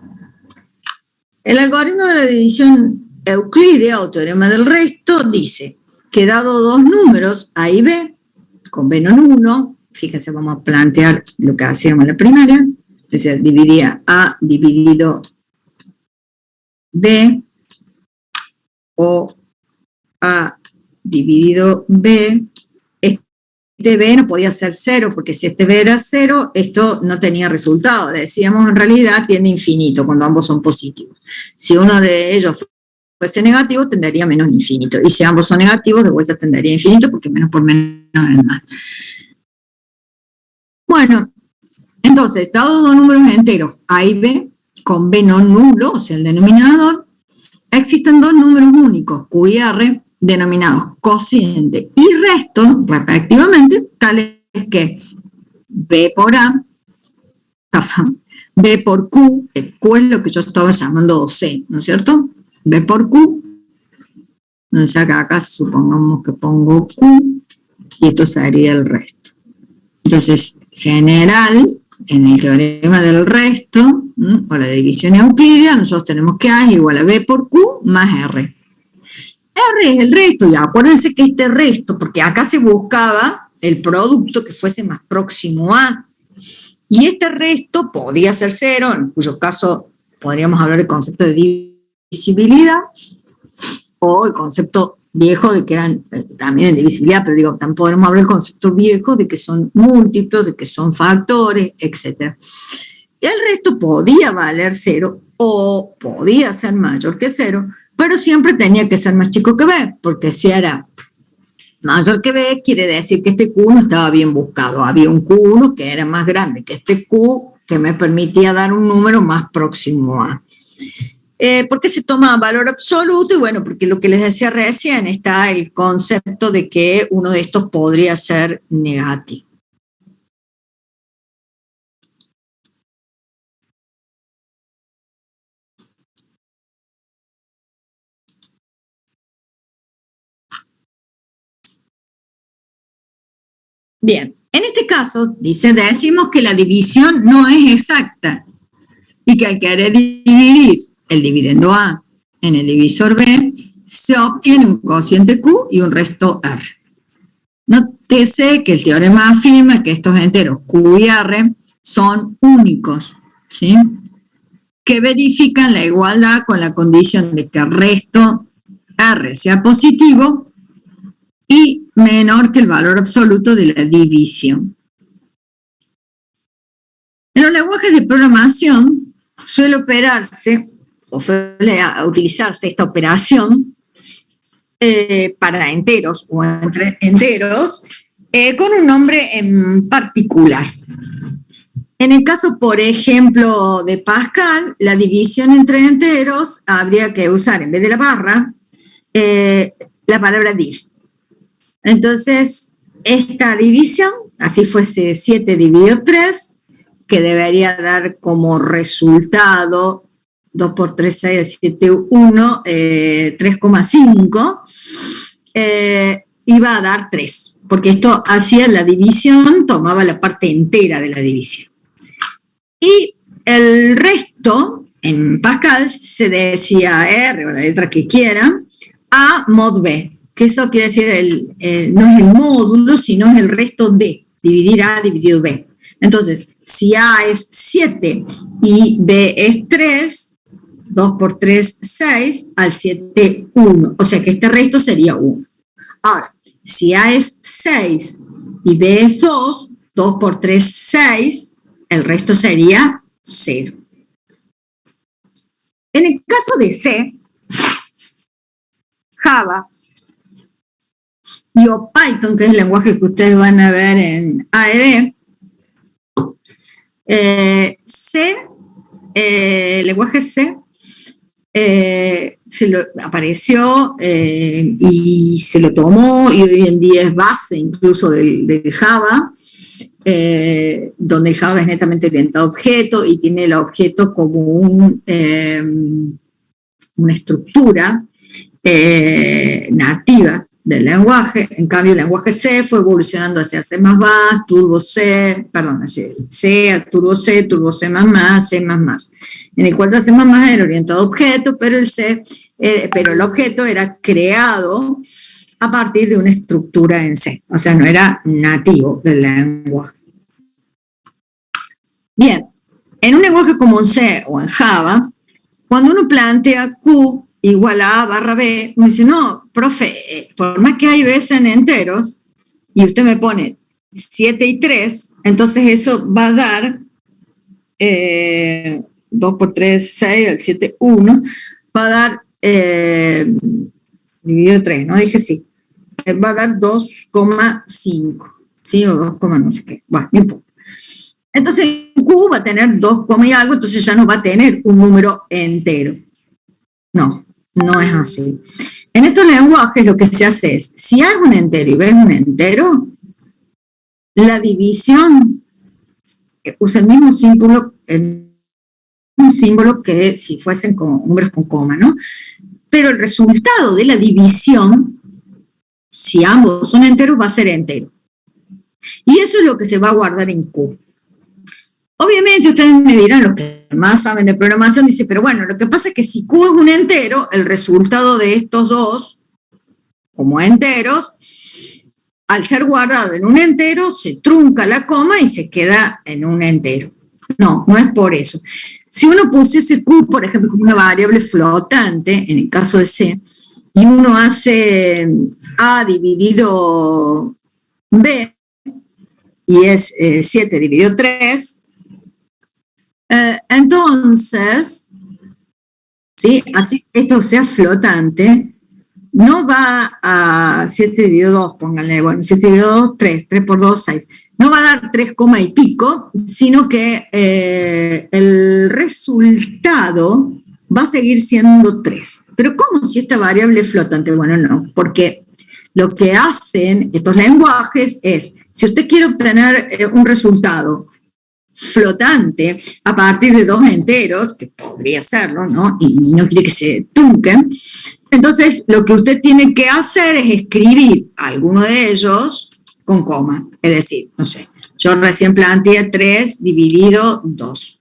El algoritmo de la división euclídea o teorema del resto dice que dado dos números A y B, con B non 1, fíjense, vamos a plantear lo que hacíamos en la primaria, es decir, dividía A dividido B o A dividido B. Este B no podía ser 0, porque si este B era 0, esto no tenía resultado. Decíamos, en realidad, tiende a infinito cuando ambos son positivos. Si uno de ellos fuese negativo, tendería a menos infinito. Y si ambos son negativos, de vuelta tendería a infinito, porque menos por menos es más. Bueno, entonces, dados dos números enteros, A y B, con B no nulo, o sea, el denominador, existen dos números únicos, Q y R, denominados cociente y resto, respectivamente, tales que B por A, perdón, B por Q, Q es lo que yo estaba llamando C, ¿no es cierto? B por Q, entonces acá supongamos que pongo Q, y esto sería el resto. Entonces, general, en el teorema del resto, o la división euclídea, nosotros tenemos que A es igual a B por Q más R. R es el resto, y acuérdense que este resto, porque acá se buscaba el producto que fuese más próximo a, y este resto podía ser 0, en cuyo caso podríamos hablar del concepto de divisibilidad, o el concepto viejo de que eran también en divisibilidad, pero digo, también podemos hablar del concepto viejo de que son múltiplos, de que son factores, etc. Y el resto podía valer 0 o podía ser mayor que 0, pero siempre tenía que ser más chico que B, porque si era mayor que B, quiere decir que este Q no estaba bien buscado. Había un Q1 que era más grande que este Q, que me permitía dar un número más próximo a. ¿Por qué se toma valor absoluto? Y bueno, porque lo que les decía recién, está el concepto de que uno de estos podría ser negativo. Bien, en este caso, decimos que la división no es exacta y que al querer dividir el dividendo A en el divisor B, se obtiene un cociente Q y un resto R. Nótese que el teorema afirma que estos enteros Q y R son únicos, ¿sí? Que verifican la igualdad con la condición de que el resto R sea positivo y menor que el valor absoluto de la división. En los lenguajes de programación suele operarse, o suele utilizarse esta operación para enteros o entre enteros con un nombre en particular. En el caso, por ejemplo, de Pascal, la división entre enteros habría que usar, en vez de la barra, la palabra div. Entonces, esta división, así fuese 7 dividido 3, que debería dar como resultado 2 por 3, 6, 7, 1, 3,5, iba a dar 3, porque esto hacía la división, tomaba la parte entera de la división. Y el resto en Pascal se decía R, o la letra que quieran, A mod B, que eso quiere decir no es el módulo, sino es el resto de, dividir A dividido B. Entonces, si A es 7 y B es 3, 2 por 3, 6, al 7, 1. O sea que este resto sería 1. Ahora, si A es 6 y B es 2, 2 por 3, 6, el resto sería 0. En el caso de C, Java o Python, que es el lenguaje que ustedes van a ver en AED, lenguaje C, apareció y se lo tomó, y hoy en día es base incluso del Java, donde Java es netamente orientado a objeto y tiene el objeto como una estructura nativa del lenguaje. En cambio, el lenguaje C fue evolucionando hacia C++, Turbo C, perdón, C, Turbo C, Turbo C++, C++. En el cual C++ era orientado a objeto, pero el objeto era creado a partir de una estructura en C, o sea, no era nativo del lenguaje. Bien, en un lenguaje como en C o en Java, cuando uno plantea Q igual a A barra B, uno dice, no, profe, por más que hay B's en enteros, y usted me pone 7 y 3, entonces eso va a dar 2 por 3, 6, el 7, 1, va a dar, dividido 3, ¿no? Dije sí, va a dar 2,5, ¿sí? O 2, no sé qué, bueno, no importa. Entonces Q va a tener 2, y algo, entonces ya no va a tener un número entero. No, no es así. En estos lenguajes lo que se hace es, si A es un entero y B es un entero, la división usa el mismo símbolo que si fuesen números con coma, ¿no? Pero el resultado de la división, si ambos son enteros, va a ser entero. Y eso es lo que se va a guardar en Q. Obviamente ustedes me dirán, los que más saben de programación, dice, pero bueno, lo que pasa es que si Q es un entero, el resultado de estos dos, como enteros, al ser guardado en un entero, se trunca la coma y se queda en un entero. No, no es por eso. Si uno pusiese Q, por ejemplo, como una variable flotante, en el caso de C, y uno hace A dividido B, y es 7 dividido 3, entonces, ¿sí? Así esto sea flotante, no va a 7 dividido 2, pónganle, bueno, 7 dividido 2, 3, 3 por 2, 6. No va a dar 3, y pico, sino que el resultado va a seguir siendo 3. Pero ¿cómo si esta variable es flotante? Bueno, no, porque lo que hacen estos lenguajes es, si usted quiere obtener un resultado flotante a partir de dos enteros, que podría serlo, ¿no? Y no quiere que se trunquen, entonces lo que usted tiene que hacer es escribir alguno de ellos con coma. Es decir, no sé, yo recién planteé 3 dividido 2.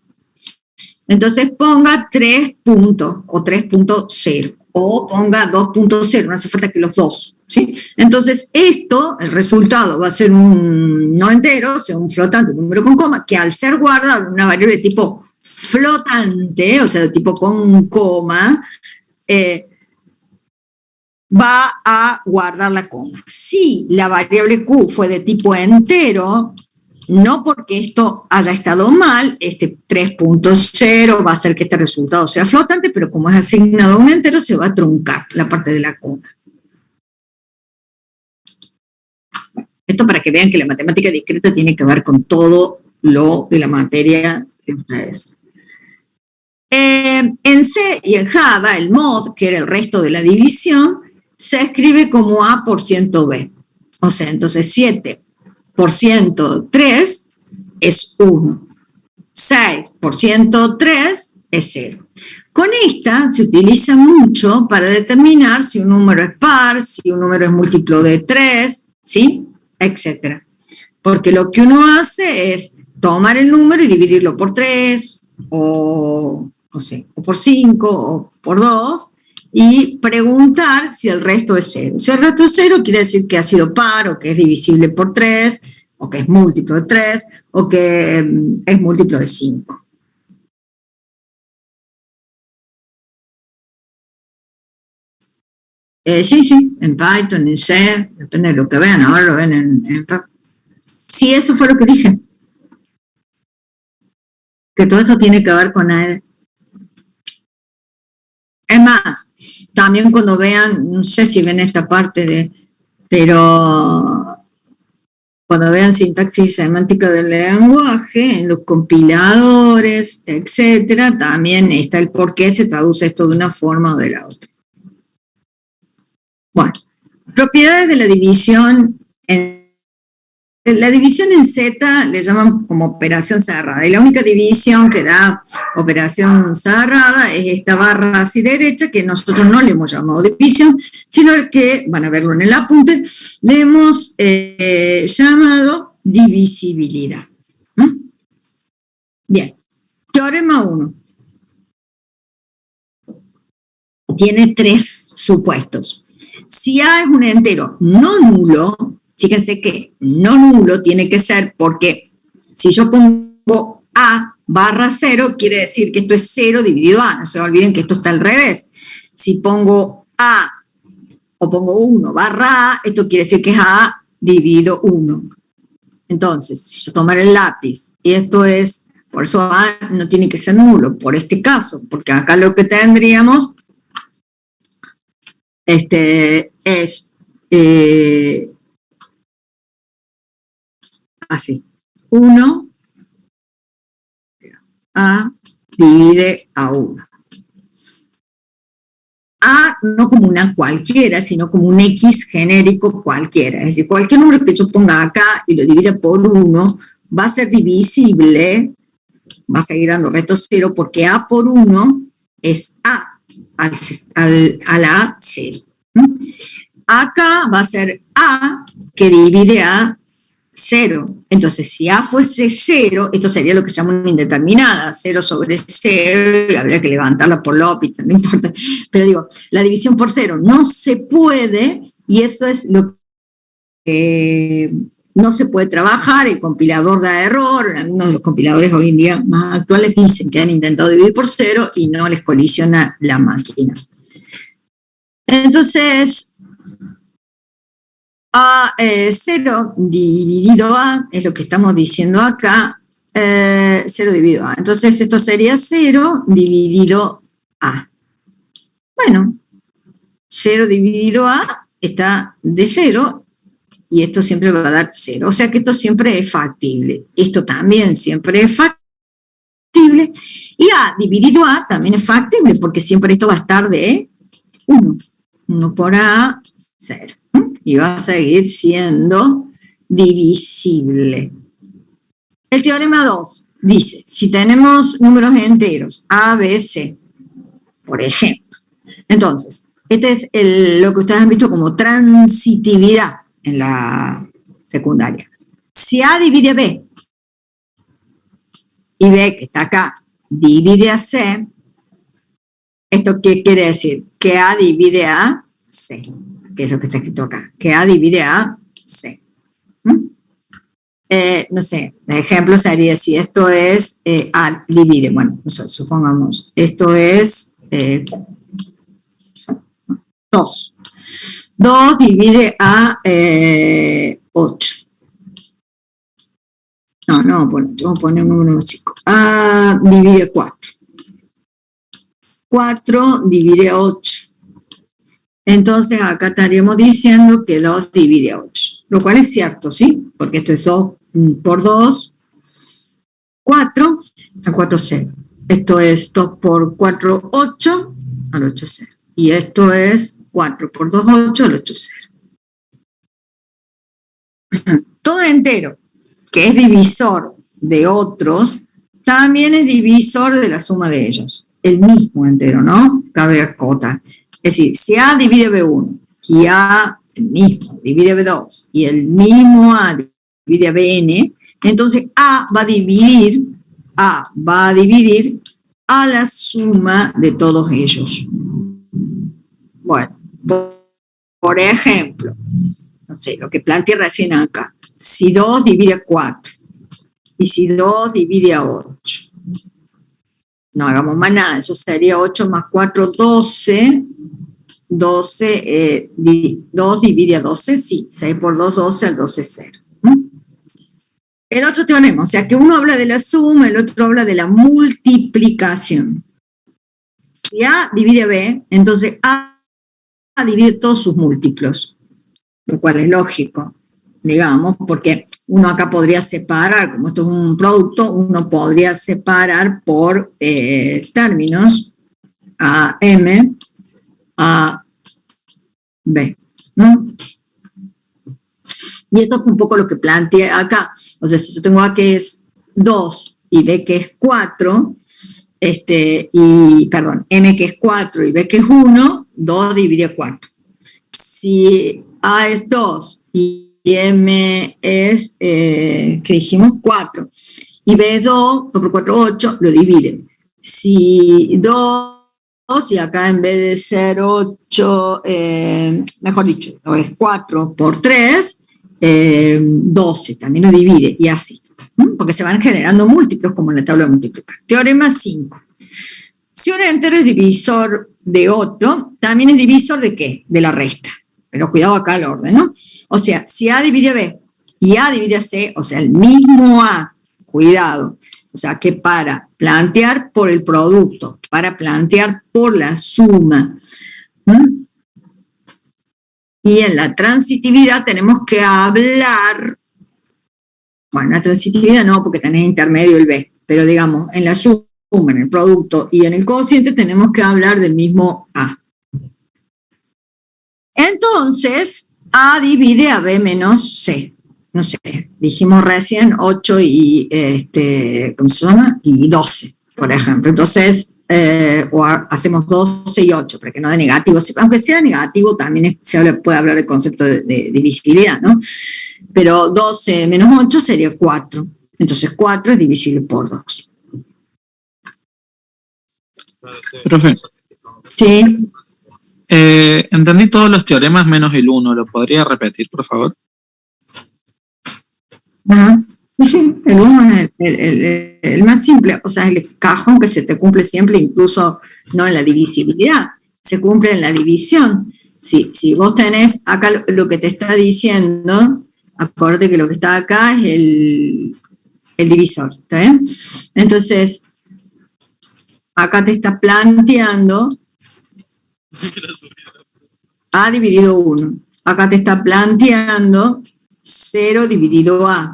Entonces ponga 3 puntos o 3.0 o ponga 2.0, no hace falta que los dos, ¿sí? Entonces esto, el resultado va a ser un no entero, o sea, un flotante, un número con coma, que al ser guardado en una variable de tipo flotante, o sea, de tipo con coma, va a guardar la coma. Si la variable Q fue de tipo entero, no porque esto haya estado mal, este 3.0 va a hacer que este resultado sea flotante, pero como es asignado a un entero, se va a truncar la parte de la coma. Esto para que vean que la matemática discreta tiene que ver con todo lo de la materia de ustedes. En C y en Java, el mod, que era el resto de la división, se escribe como A por ciento B. O sea, entonces 7 por 103 es 1. 6 por 103 es 0. Con esta se utiliza mucho para determinar si un número es par, si un número es múltiplo de 3, ¿sí? Etcétera. Porque lo que uno hace es tomar el número y dividirlo por 3 o no sé, o por 5 o por 2, y preguntar si el resto es 0. Si el resto es 0, quiere decir que ha sido par, o que es divisible por 3, o que es múltiplo de 3, o que es múltiplo de 5. Sí, en Python, en C, depende de lo que vean, ahora lo ven en sí, eso fue lo que dije. Que todo esto tiene que ver con AED. Es más, también cuando vean, no sé si ven esta parte pero cuando vean sintaxis semántica del lenguaje, en los compiladores, etcétera, también está el por qué se traduce esto de una forma o de la otra. Bueno, propiedades de la división la división en Z le llaman como operación cerrada, y la única división que da operación cerrada es esta barra así derecha, que nosotros no le hemos llamado división, sino que, van a verlo en el apunte, le hemos llamado divisibilidad. Bien, teorema 1. Tiene 3 supuestos. Si A es un entero no nulo, fíjense que no nulo tiene que ser porque si yo pongo A barra 0, quiere decir que esto es 0 dividido A. No se olviden que esto está al revés. Si pongo A o pongo 1 barra A, esto quiere decir que es A dividido 1. Entonces, si yo tomara el lápiz, y esto es, por eso A no tiene que ser nulo, por este caso, porque acá lo que tendríamos es así, 1 A divide a 1. A no como una cualquiera, sino como un X genérico cualquiera. Es decir, cualquier número que yo ponga acá y lo divida por 1 va a ser divisible, va a seguir dando resto 0, porque A por 1 es A a la 0. Acá va a ser A que divide a 0. Entonces, si A fuese 0, esto sería lo que se llama una indeterminada, 0 sobre 0, y habría que levantarla por L'Hopital, no importa. Pero digo, la división por 0 no se puede, y eso es lo que no se puede trabajar, el compilador da error, algunos de los compiladores hoy en día más actuales dicen que han intentado dividir por 0 y no les colisiona la máquina. Entonces, A 0 dividido A, es lo que estamos diciendo acá, 0 dividido A. Entonces esto sería 0 dividido A. Bueno, 0 dividido A está de 0 y esto siempre va a dar 0. O sea que esto siempre es factible. Esto también siempre es factible. Y A dividido A también es factible porque siempre esto va a estar de 1. 1 por A, 0. Y va a seguir siendo divisible. El teorema 2 dice, si tenemos números enteros, A, B, C, por ejemplo, entonces, este es lo que ustedes han visto como transitividad en la secundaria. Si A divide a B, y B, que está acá, divide a C, ¿esto qué quiere decir? Que A divide a C, que es lo que está escrito acá, que A divide a C. No sé, el ejemplo sería si esto es A divide, bueno, supongamos, esto es 2. 2 divide a 8. No, bueno, vamos a poner un número más chico. A divide 4. 4 divide 8. Entonces acá estaríamos diciendo que 2 divide 8. Lo cual es cierto, ¿sí? Porque esto es 2 por 2, 4, a 4, 0. Esto es 2 por 4, 8, al 8, 0. Y esto es 4 por 2, 8, al 8, 0. Todo entero que es divisor de otros, también es divisor de la suma de ellos. El mismo entero, ¿no? Cabe acotar. Es decir, si A divide B1 y A el mismo divide B2 y el mismo A divide a Bn, entonces A va a dividir a la suma de todos ellos. Bueno, por ejemplo, no sé, lo que planteé recién acá. Si 2 divide a 4 y si 2 divide a 8. No hagamos más nada, eso sería 8 más 4, 12. 2 divide a 12, sí. 6 por 2, 12, al 12 es 0. El otro teorema, o sea que uno habla de la suma, el otro habla de la multiplicación. Si A divide a B, entonces A divide todos sus múltiplos, lo cual es lógico, digamos, porque uno acá podría separar, como esto es un producto, uno podría separar por términos A, M, A, B, ¿no? Y esto fue un poco lo que planteé acá. O sea, si yo tengo A que es 2 y B que es 4, M que es 4 y B que es 1, 2 divide a 4. Si A es 2 y M es, ¿qué dijimos? 4. Y B es 2, 2 por 4, 8, lo dividen. Si 2, y acá en vez de ser 8, mejor dicho, es 4 por 3, 12, también lo divide, y así. Porque se van generando múltiplos como en la tabla de multiplicar. Teorema 5. Si un entero es divisor de otro, también es divisor ¿de qué? De la resta. Pero cuidado acá el orden, ¿no? O sea, si A divide a B y A divide a C, o sea, el mismo A, cuidado, o sea, que para plantear por el producto, para plantear por la suma, y en la transitividad tenemos que hablar, bueno, en la transitividad no, porque tenés intermedio el B, pero digamos, en la suma, en el producto y en el cociente tenemos que hablar del mismo A. Entonces, A divide a B menos C. No sé, dijimos recién 8 y, ¿cómo se llama? Y 12, por ejemplo. Entonces, o hacemos 12 y 8, para que no dé negativo. Aunque sea negativo, también puede hablar del concepto de divisibilidad, ¿no? Pero 12 menos 8 sería 4. Entonces, 4 es divisible por 2. Profe. Sí. Entendí todos los teoremas menos el 1. ¿Lo podría repetir, por favor? Ajá. Sí, el 1 es el más simple, o sea, el cajón que se te cumple siempre, incluso no en la divisibilidad, se cumple en la división. Si vos tenés acá lo que te está diciendo, acuérdate que lo que está acá es el divisor, ¿está bien? Entonces, acá te está planteando A dividido 1. Acá te está planteando 0 dividido A.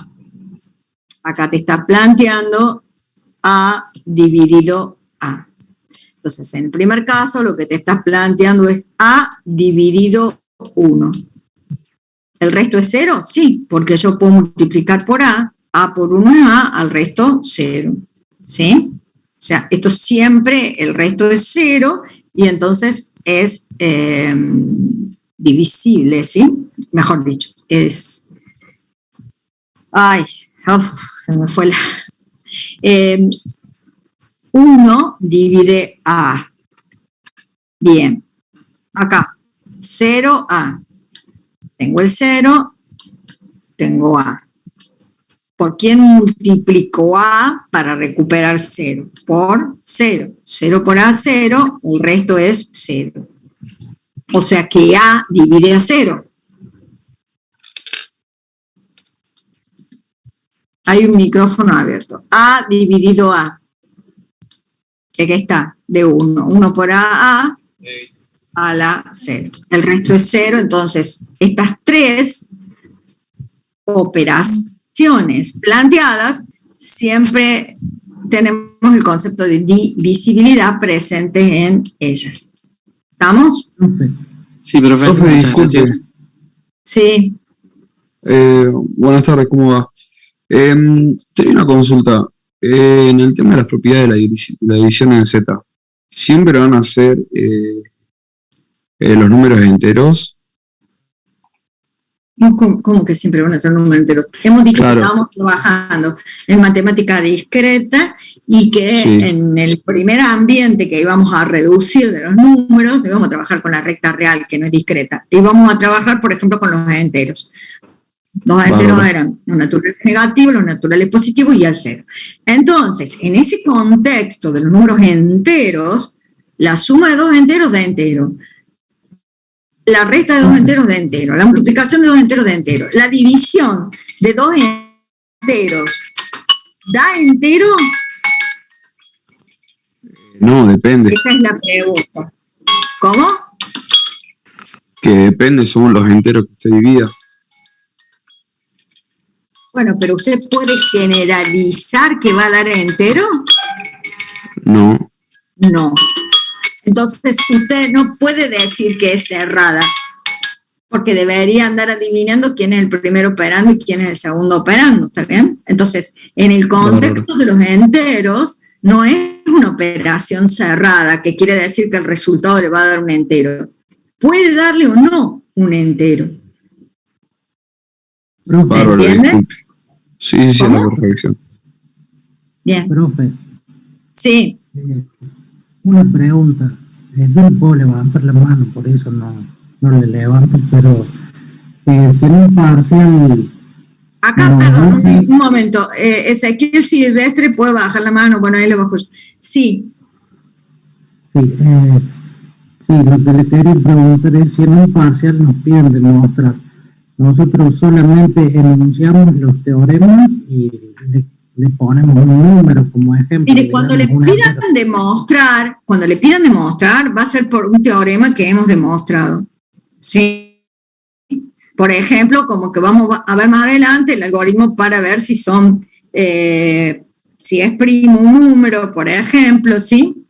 Acá te está planteando A dividido A. Entonces, en el primer caso, lo que te estás planteando es A dividido 1. ¿El resto es 0? Sí, porque yo puedo multiplicar por A por 1 es A, al resto 0. ¿Sí? O sea, esto siempre, el resto es 0, y entonces es divisible, ¿sí? Mejor dicho, es... Ay, se me fue la... 1 divide A. Bien. Acá, 0A. Tengo el 0, tengo A. ¿Por quién multiplico A para recuperar 0? Por 0. 0 por A, 0, el resto es 0. O sea que A divide a 0. Hay un micrófono abierto. A dividido A. ¿Qué está? De 1. 1 por A a la 0. El resto es 0, entonces estas tres operaciones planteadas siempre tenemos el concepto de divisibilidad presente en ellas. ¿Estamos? Sí, profe, muchas gracias. Sí. Buenas tardes, ¿cómo va? Tengo una consulta. En el tema de las propiedades de la división en Z, ¿siempre van a ser los números enteros? ¿Cómo que siempre van a ser números enteros? Hemos dicho que estamos trabajando en matemática discreta y que en el primer ambiente que íbamos a reducir de los números, íbamos a trabajar con la recta real, que no es discreta. Y vamos a trabajar, por ejemplo, con los enteros. Los enteros eran los naturales negativos, los naturales positivos y el cero. Entonces, en ese contexto de los números enteros, la suma de dos enteros da entero. La resta de dos enteros de entero, la multiplicación de dos enteros de entero, la división de dos enteros, ¿da entero? No, depende. Esa es la pregunta. ¿Cómo? Que depende según los enteros que usted divida. Bueno, pero ¿usted puede generalizar que va a dar entero? No. No. Entonces, usted no puede decir que es cerrada, porque debería andar adivinando quién es el primero operando y quién es el segundo operando, ¿está bien? Entonces, en el contexto de los enteros, no es una operación cerrada, que quiere decir que el resultado le va a dar un entero. Puede darle o no un entero. ¿Se entiende? Sí, a la perfección. Bien. Profe. Sí. Una pregunta. Yo no puedo levantar la mano, por eso no le levanto, pero si en un parcial... Acá, perdón, un momento. Ezequiel Silvestre puede bajar la mano. Bueno, ahí le bajo yo. Sí. Sí, lo que le quería preguntar es si en un parcial nos piden demostrar. Nosotros solamente enunciamos los teoremas y le ponemos un número como ejemplo. Mire, cuando le pidan demostrar, va a ser por un teorema que hemos demostrado. ¿Sí? Por ejemplo, como que vamos a ver más adelante el algoritmo para ver si son, si es primo un número, por ejemplo, ¿sí?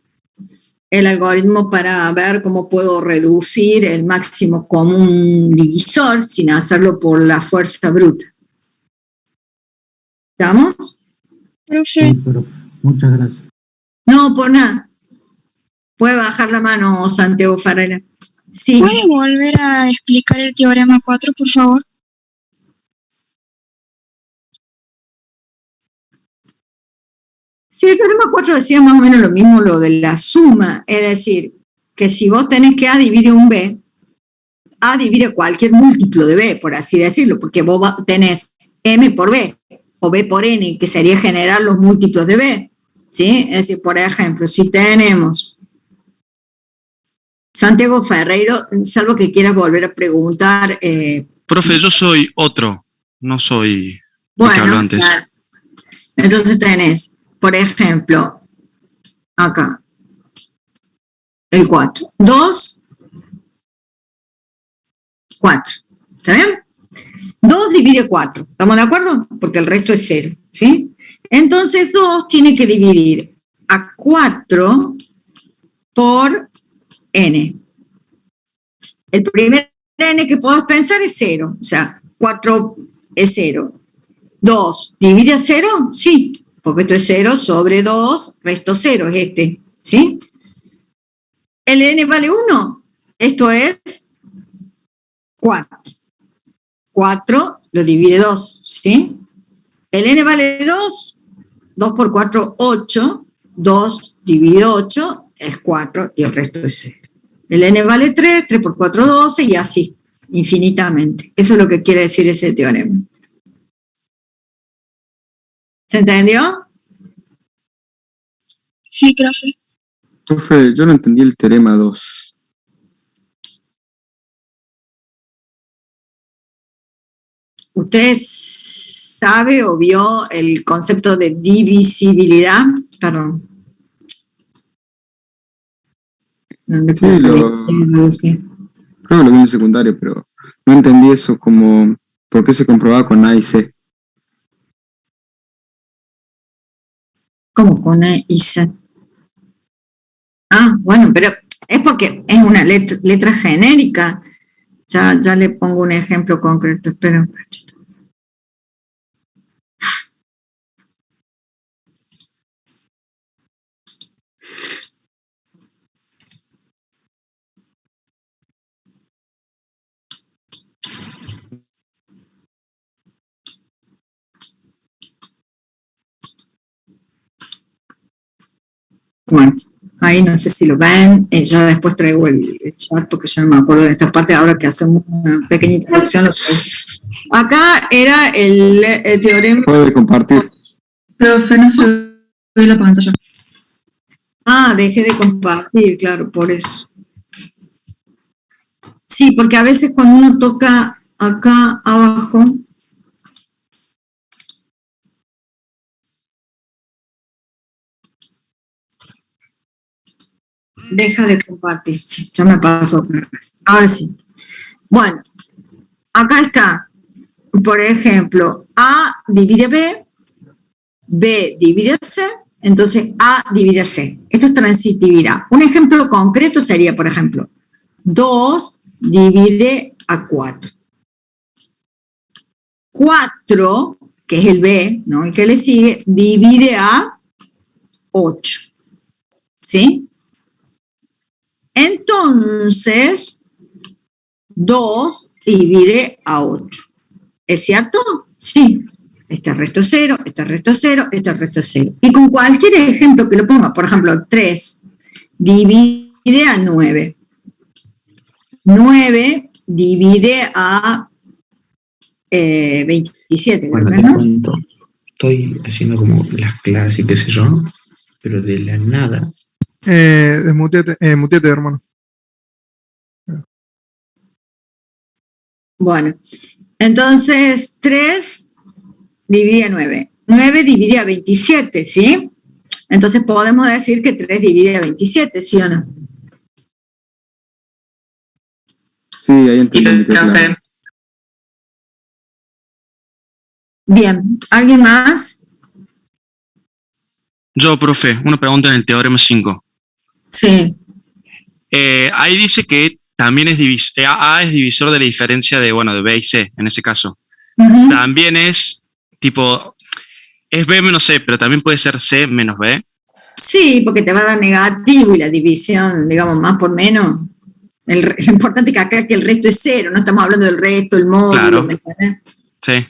El algoritmo para ver cómo puedo reducir el máximo común divisor sin hacerlo por la fuerza bruta. ¿Estamos? Profe. Sí, pero muchas gracias. No, por nada. Puede bajar la mano, Santiago Ferreira. Sí. ¿Puede volver a explicar el teorema 4, por favor? Sí, el teorema 4 decía más o menos lo mismo, lo de la suma. Es decir, que si vos tenés que A divide un B, A divide cualquier múltiplo de B, por así decirlo, porque vos tenés M por B o B por N, que sería generar los múltiplos de B. ¿Sí? Es decir, por ejemplo, si tenemos Santiago Ferreiro, salvo que quieras volver a preguntar. Profe, yo soy otro, no soy bueno, el que habló antes. Claro. Entonces tenés, por ejemplo, acá, el 4. 2, 4. ¿Está bien? 2 divide 4. ¿Estamos de acuerdo? Porque el resto es 0. ¿Sí? Entonces 2 tiene que dividir a 4 por n. El primer n que podés pensar es 0. O sea, 4 es 0. 2 divide a 0, sí, porque esto es 0 sobre 2, resto 0 es este, ¿sí? El n vale 1, esto es 4. 4 lo divide 2, ¿sí? El n vale 2, 2 por 4, 8, 2 divide 8 es 4 y el resto es 0. El n vale 3, 3 por 4, 12 y así, infinitamente. Eso es lo que quiere decir ese teorema. ¿Se entendió? Sí, profe. Profe, yo no entendí el teorema 2. ¿Usted sabe o vio el concepto de divisibilidad? Perdón. Sí, creo que lo vi en secundario, pero no entendí eso como por qué se comprobaba con A y C. ¿Cómo con A y C? Ah, bueno, pero es porque es una letra genérica. Ya le pongo un ejemplo concreto. Espera un ratito. Bueno, ahí no sé si lo ven, ya después traigo el chat porque ya no me acuerdo de esta parte, ahora que hacemos una pequeña introducción. Acá era el teorema... Puede compartir. Profe, no se ve la pantalla. Ah, dejé de compartir, claro, por eso. Sí, porque a veces cuando uno toca acá abajo... Deja de compartir, sí, ya me pasó otra vez. Ahora sí. Bueno, acá está, por ejemplo, A divide B, B divide C, entonces A divide C. Esto es transitividad. Un ejemplo concreto sería, por ejemplo, 2 divide a 4. 4, que es el B, ¿no? El que le sigue, divide a 8. ¿Sí? Entonces, 2 divide a 8. ¿Es cierto? Sí. Este resto es 0, este resto es 0, este resto es 0. Y con cualquier ejemplo que lo ponga, por ejemplo, 3 divide a 9. 9 divide a 27. Bueno, ¿verdad? te cuento. Estoy haciendo como las clases y qué sé yo, pero de la nada. Desmuteate, hermano. Bueno, entonces 3 divide a 9. 9 divide a 27, ¿sí? Entonces podemos decir que 3 divide a 27, ¿sí o no? Sí, ahí entendí. Claro. Bien, ¿alguien más? Yo, profe, una pregunta en el teorema 5. Sí. Ahí dice que también es A es divisor de la diferencia de, bueno, de B y C, en ese caso. También es, tipo, es B menos C, pero también puede ser C menos B. Sí, porque te va a dar negativo y la división, digamos, más por menos. Lo importante es que acá que el resto es 0, no estamos hablando del resto, el módulo, Claro. ¿me entiendes? Sí.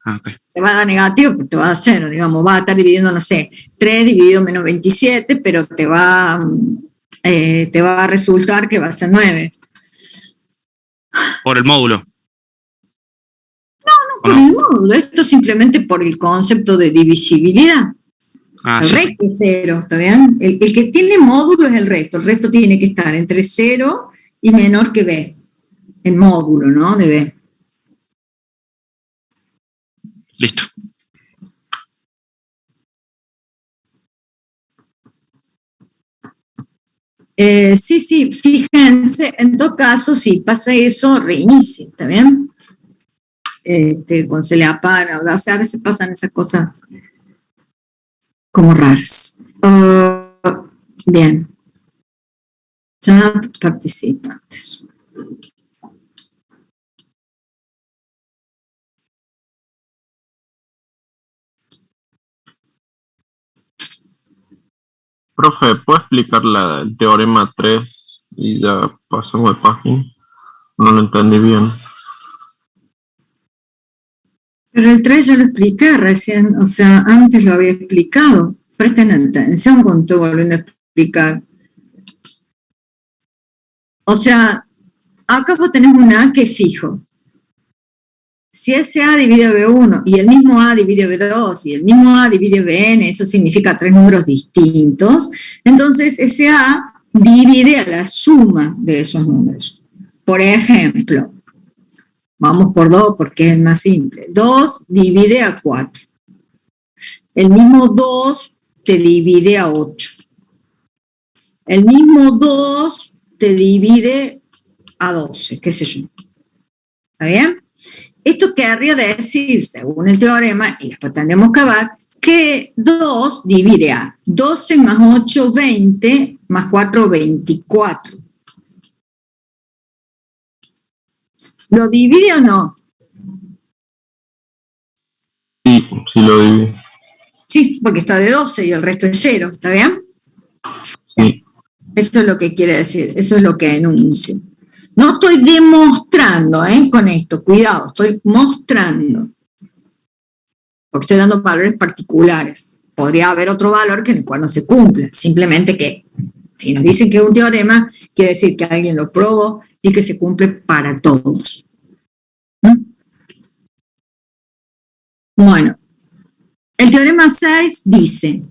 Ah, ok. Te va a dar negativo, pero te va a dar 0, digamos, va a estar dividiendo, no sé, 3 dividido menos 27, pero te va a resultar que va a ser 9. Por el módulo. No, por el módulo, esto simplemente por el concepto de divisibilidad. Ah, El sí. resto es 0, ¿está bien? El que tiene módulo es el resto tiene que estar entre 0 y menor que B, el módulo, ¿no? De B. Listo. Sí, fíjense, en todo caso, si pasa eso, reinicie, ¿está bien? Con se le apaga, o sea, a veces pasan esas cosas como raras. Bien. Chat participantes. Profe, ¿puedo explicar el teorema 3 y ya pasamos de página? No lo entendí bien. Pero el 3 yo lo expliqué recién, o sea, antes lo había explicado. Presten atención cuando estoy volviendo a explicar. O sea, acá vos tenés un A que es fijo. Si ese A divide B1 y el mismo A divide B2 y el mismo A divide Bn, eso significa 3 números distintos, entonces ese A divide a la suma de esos números. Por ejemplo, vamos por 2 porque es el más simple. 2 divide a 4. El mismo 2 te divide a 8. El mismo 2 te divide a 12, qué sé yo. ¿Está bien? Esto querría decir, según el teorema, y después tendremos que ver, que 2 divide a 12 más 8, 20, más 4, 24. ¿Lo divide o no? Sí, sí lo divide. Sí, porque está de 12 y el resto es 0, ¿está bien? Sí. Eso es lo que quiere decir, eso es lo que enuncia. No estoy demostrando, con esto, cuidado, estoy mostrando. Porque estoy dando valores particulares. podría haber otro valor que en el cual no se cumpla. Simplemente que si nos dicen que es un teorema, quiere decir que alguien lo probó y que se cumple para todos. Bueno, el teorema 6 dice,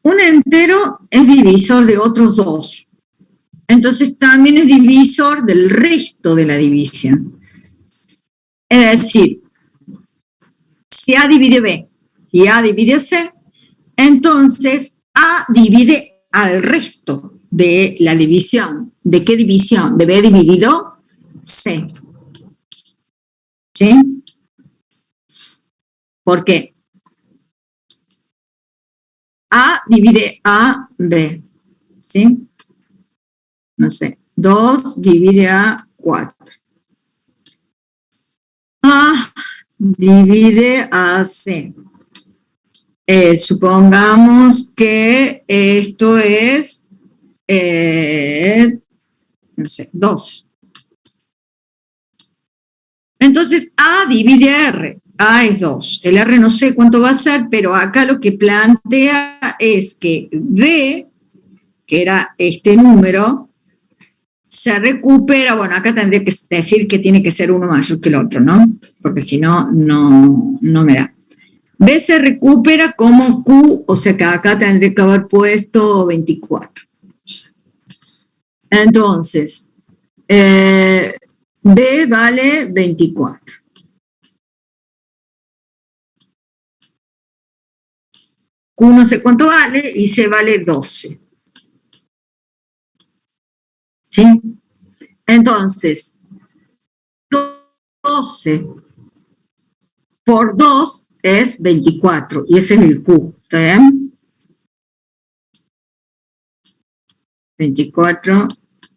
un entero es divisor de otros dos. Entonces también es divisor del resto de la división. Es decir, si A divide B y A divide C, entonces A divide al resto de la división. ¿De qué división? De B dividido C. ¿Sí? ¿Por qué? A divide a B. ¿Sí? No sé. 2 divide a 4. A divide a C. Supongamos que esto es, no sé, 2. Entonces, A divide a R. A es 2. El R no sé cuánto va a ser, pero acá lo que plantea es que B, que era este número, se recupera, bueno, acá tendría que decir que tiene que ser uno mayor que el otro, ¿no? Porque si no, no me da. B se recupera como Q, o sea que acá tendría que haber puesto 24. Entonces, B vale 24. Q no sé cuánto vale y C vale 12. ¿Sí? Entonces, 12 por 2 es 24 y ese es el Q. ¿Está bien? 24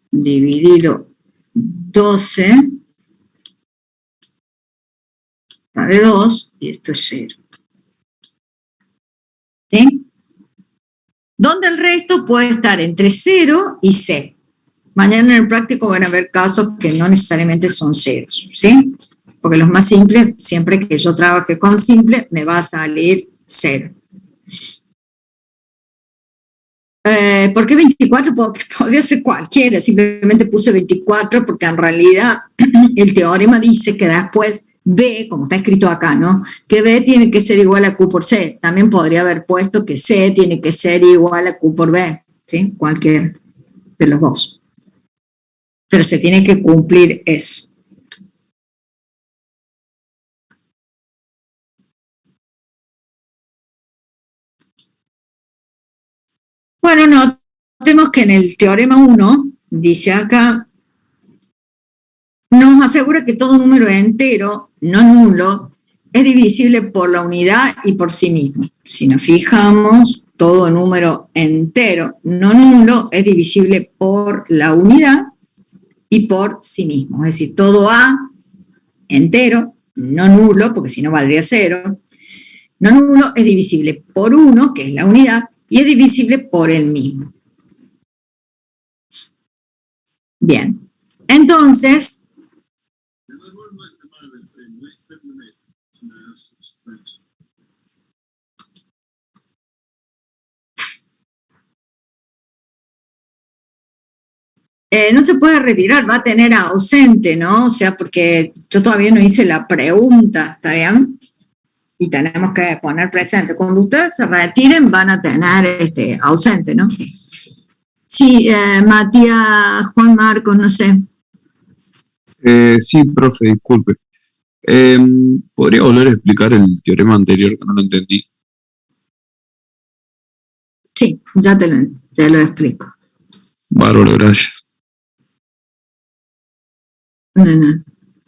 dividido 12 vale 2 y esto es 0. ¿Sí? Donde el resto puede estar entre 0 y C. Mañana en el práctico van a haber casos que no necesariamente son ceros, ¿sí? Porque los más simples, siempre que yo trabaje con simple, me va a salir 0. ¿Por qué 24? Podría ser cualquiera, simplemente puse 24 porque en realidad el teorema dice que después B, como está escrito acá, ¿no? Que B tiene que ser igual a Q por C. También podría haber puesto que C tiene que ser igual a Q por B, ¿sí? Cualquier de los dos. Pero se tiene que cumplir eso. Bueno, notemos que en el teorema 1, dice acá, nos asegura que todo número entero, no nulo, es divisible por la unidad y por sí mismo. Si nos fijamos, todo número entero, no nulo, es divisible por la unidad y por sí mismo. Es decir, todo A entero, no nulo, porque si no valdría 0, no nulo es divisible por 1, que es la unidad, y es divisible por el mismo. Bien, entonces, no se puede retirar, va a tener ausente, ¿no? O sea, porque yo todavía no hice la pregunta, ¿está bien? Y tenemos que poner presente. Cuando ustedes se retiren, van a tener ausente, ¿no? Sí, Matías, Juan Marcos, no sé. Sí, profe, disculpe. ¿Podría volver a explicar el teorema anterior que no lo entendí? Sí, ya te lo explico. Bárbaro, gracias. No.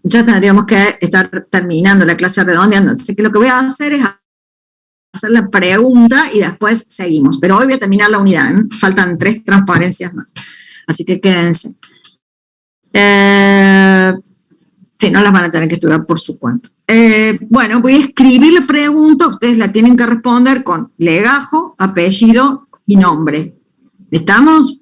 Ya tendríamos que estar terminando la clase redondeando. Así que lo que voy a hacer es hacer la pregunta y después seguimos. Pero hoy voy a terminar la unidad, ¿eh? Faltan 3 transparencias más. Así que quédense. Si no, las van a tener que estudiar por su cuenta. Bueno, voy a escribir la pregunta. Ustedes la tienen que responder con legajo, apellido y nombre. ¿Estamos?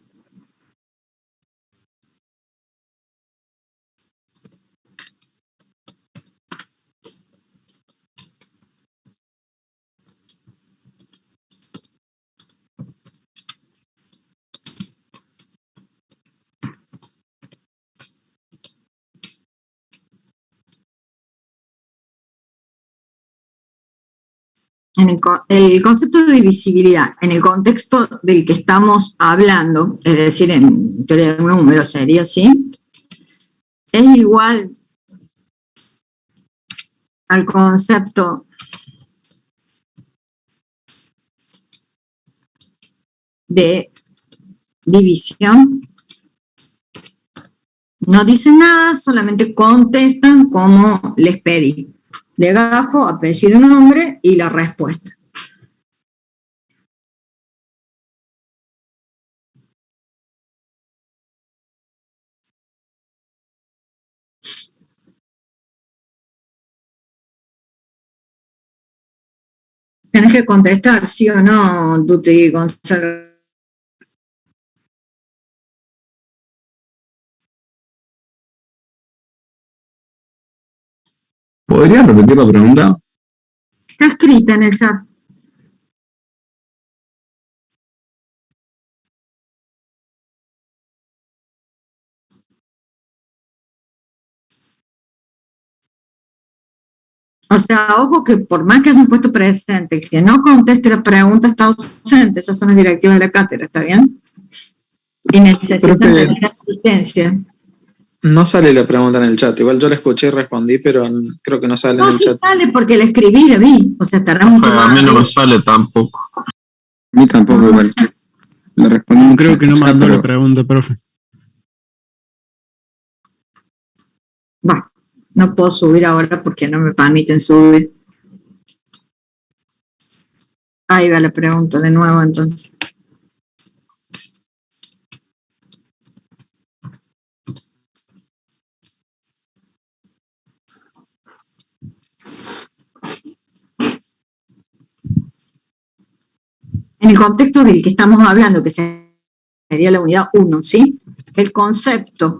el concepto de divisibilidad en el contexto del que estamos hablando, es decir, en teoría de un número sería así, es igual al concepto de división. No dicen nada, solamente contestan como les pedí. Legajo, apellido, nombre y la respuesta. Tienes que contestar sí o no, Duty Gonzalo. ¿Podría repetir la pregunta? Está escrita en el chat. O sea, ojo que por más que hayan puesto presente, el que no conteste la pregunta está ausente, esas son las directivas de la cátedra, ¿está bien? Y necesitan tener asistencia. No sale la pregunta en el chat, igual yo la escuché y respondí, pero creo que no sale en el Sí chat. sale porque la escribí, la vi, o sea, estará mucho A más. mí no me sale tampoco. A mí tampoco, igual. Le respondí. Creo que no mandó pero la pregunta, profe. Va, no puedo subir ahora porque no me permiten subir. Ahí va la pregunta de nuevo, entonces. En el contexto del que estamos hablando, que sería la unidad 1, ¿sí? El concepto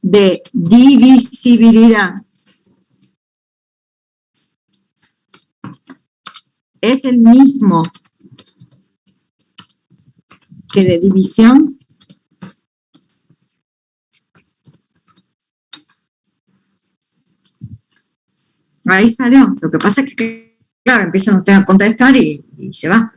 de divisibilidad es el mismo que de división. Ahí salió. Lo que pasa es que, claro, empiezan ustedes a contestar y se va.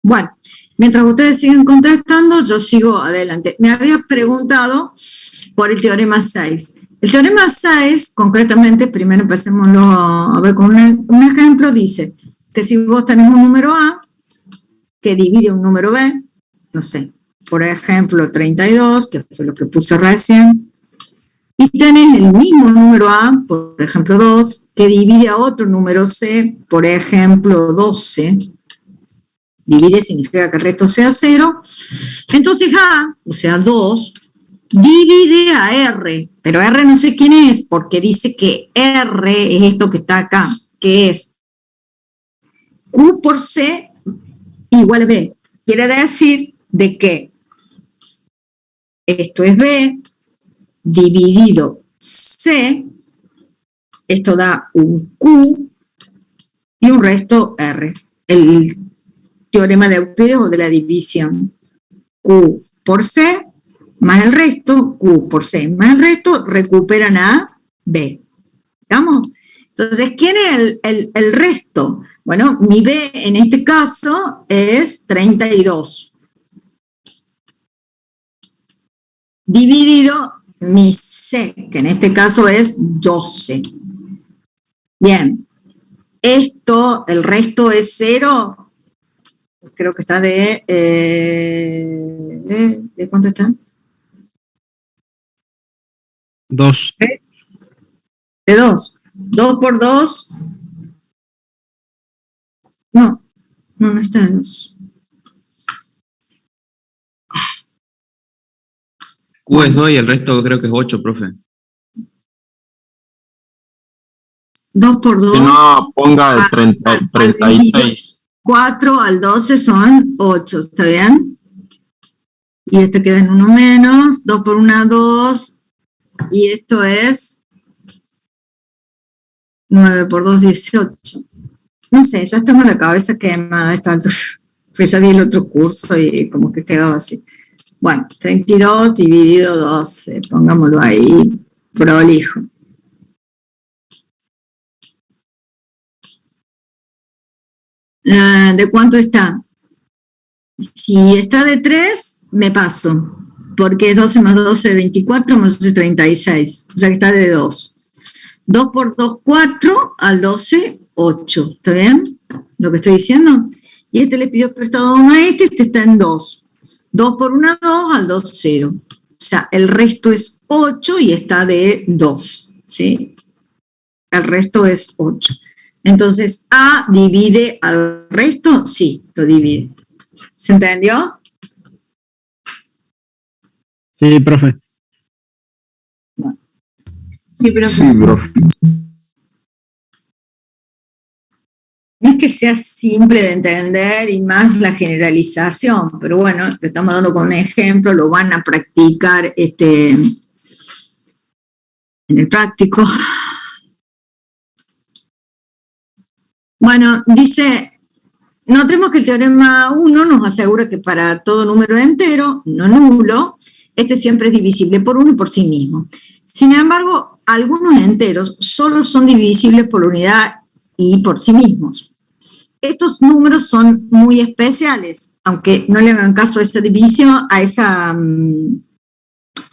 Bueno, mientras ustedes siguen contestando, yo sigo adelante. Me había preguntado por el teorema 6. El teorema 6, concretamente, primero empecémoslo a ver con un ejemplo, dice que si vos tenés un número A que divide un número B, no sé, por ejemplo 32, que fue lo que puse recién, y tenés el mismo número A, por ejemplo 2, que divide a otro número C, por ejemplo 12, divide significa que el resto sea 0, entonces A, o sea 2, divide a R, pero R no sé quién es, porque dice que R es esto que está acá, que es Q por C igual a B. Quiere decir de que esto es B dividido C, esto da un Q y un resto R. El teorema de Euclides o de la división. Q por C más el resto, Q por C más el resto, recuperan a B. ¿Estamos? Entonces, ¿quién es el resto? Bueno, mi B en este caso es 32. Dividido mi C, que en este caso es 12. Bien. Esto, el resto es 0. Creo que está ¿de cuánto está? 2. De 2. 2 por 2. No está de 2. Q es 2 y el resto creo que es 8, profe. 2 por 2. Si no, ponga el 36. 4 al 12 son 8, ¿está bien? Y este queda en 1 menos. 2 por 1, 2. Y esto es 9 por 2, 18. No sé, ya tengo la cabeza quemada a esta altura. Pues ya di el otro curso y como que quedaba así. Bueno, 32 dividido 12, pongámoslo ahí, prolijo. ¿De cuánto está? Si está de 3, me paso, porque es 12 más 12, 24, más 12, 36, o sea que está de 2. 2 por 2, 4, al 12, 8, ¿está bien? Lo que estoy diciendo. Y este le pidió prestado 1 a este está en 2. 2 por 1, 2, al 2, 0. O sea, el resto es 8 y está de 2, ¿sí? El resto es 8. Entonces, ¿A divide al resto? Sí, lo divide. ¿Se entendió? Sí, profe. Sí, profe. Sí, profe. No es que sea simple de entender y más la generalización, pero bueno, le estamos dando con un ejemplo, lo van a practicar en el práctico. Bueno, dice, notemos que el teorema 1 nos asegura que para todo número entero, no nulo, este siempre es divisible por 1 y por sí mismo. Sin embargo, algunos enteros solo son divisibles por la unidad y por sí mismos. Estos números son muy especiales, aunque no le hagan caso a esa división, a esa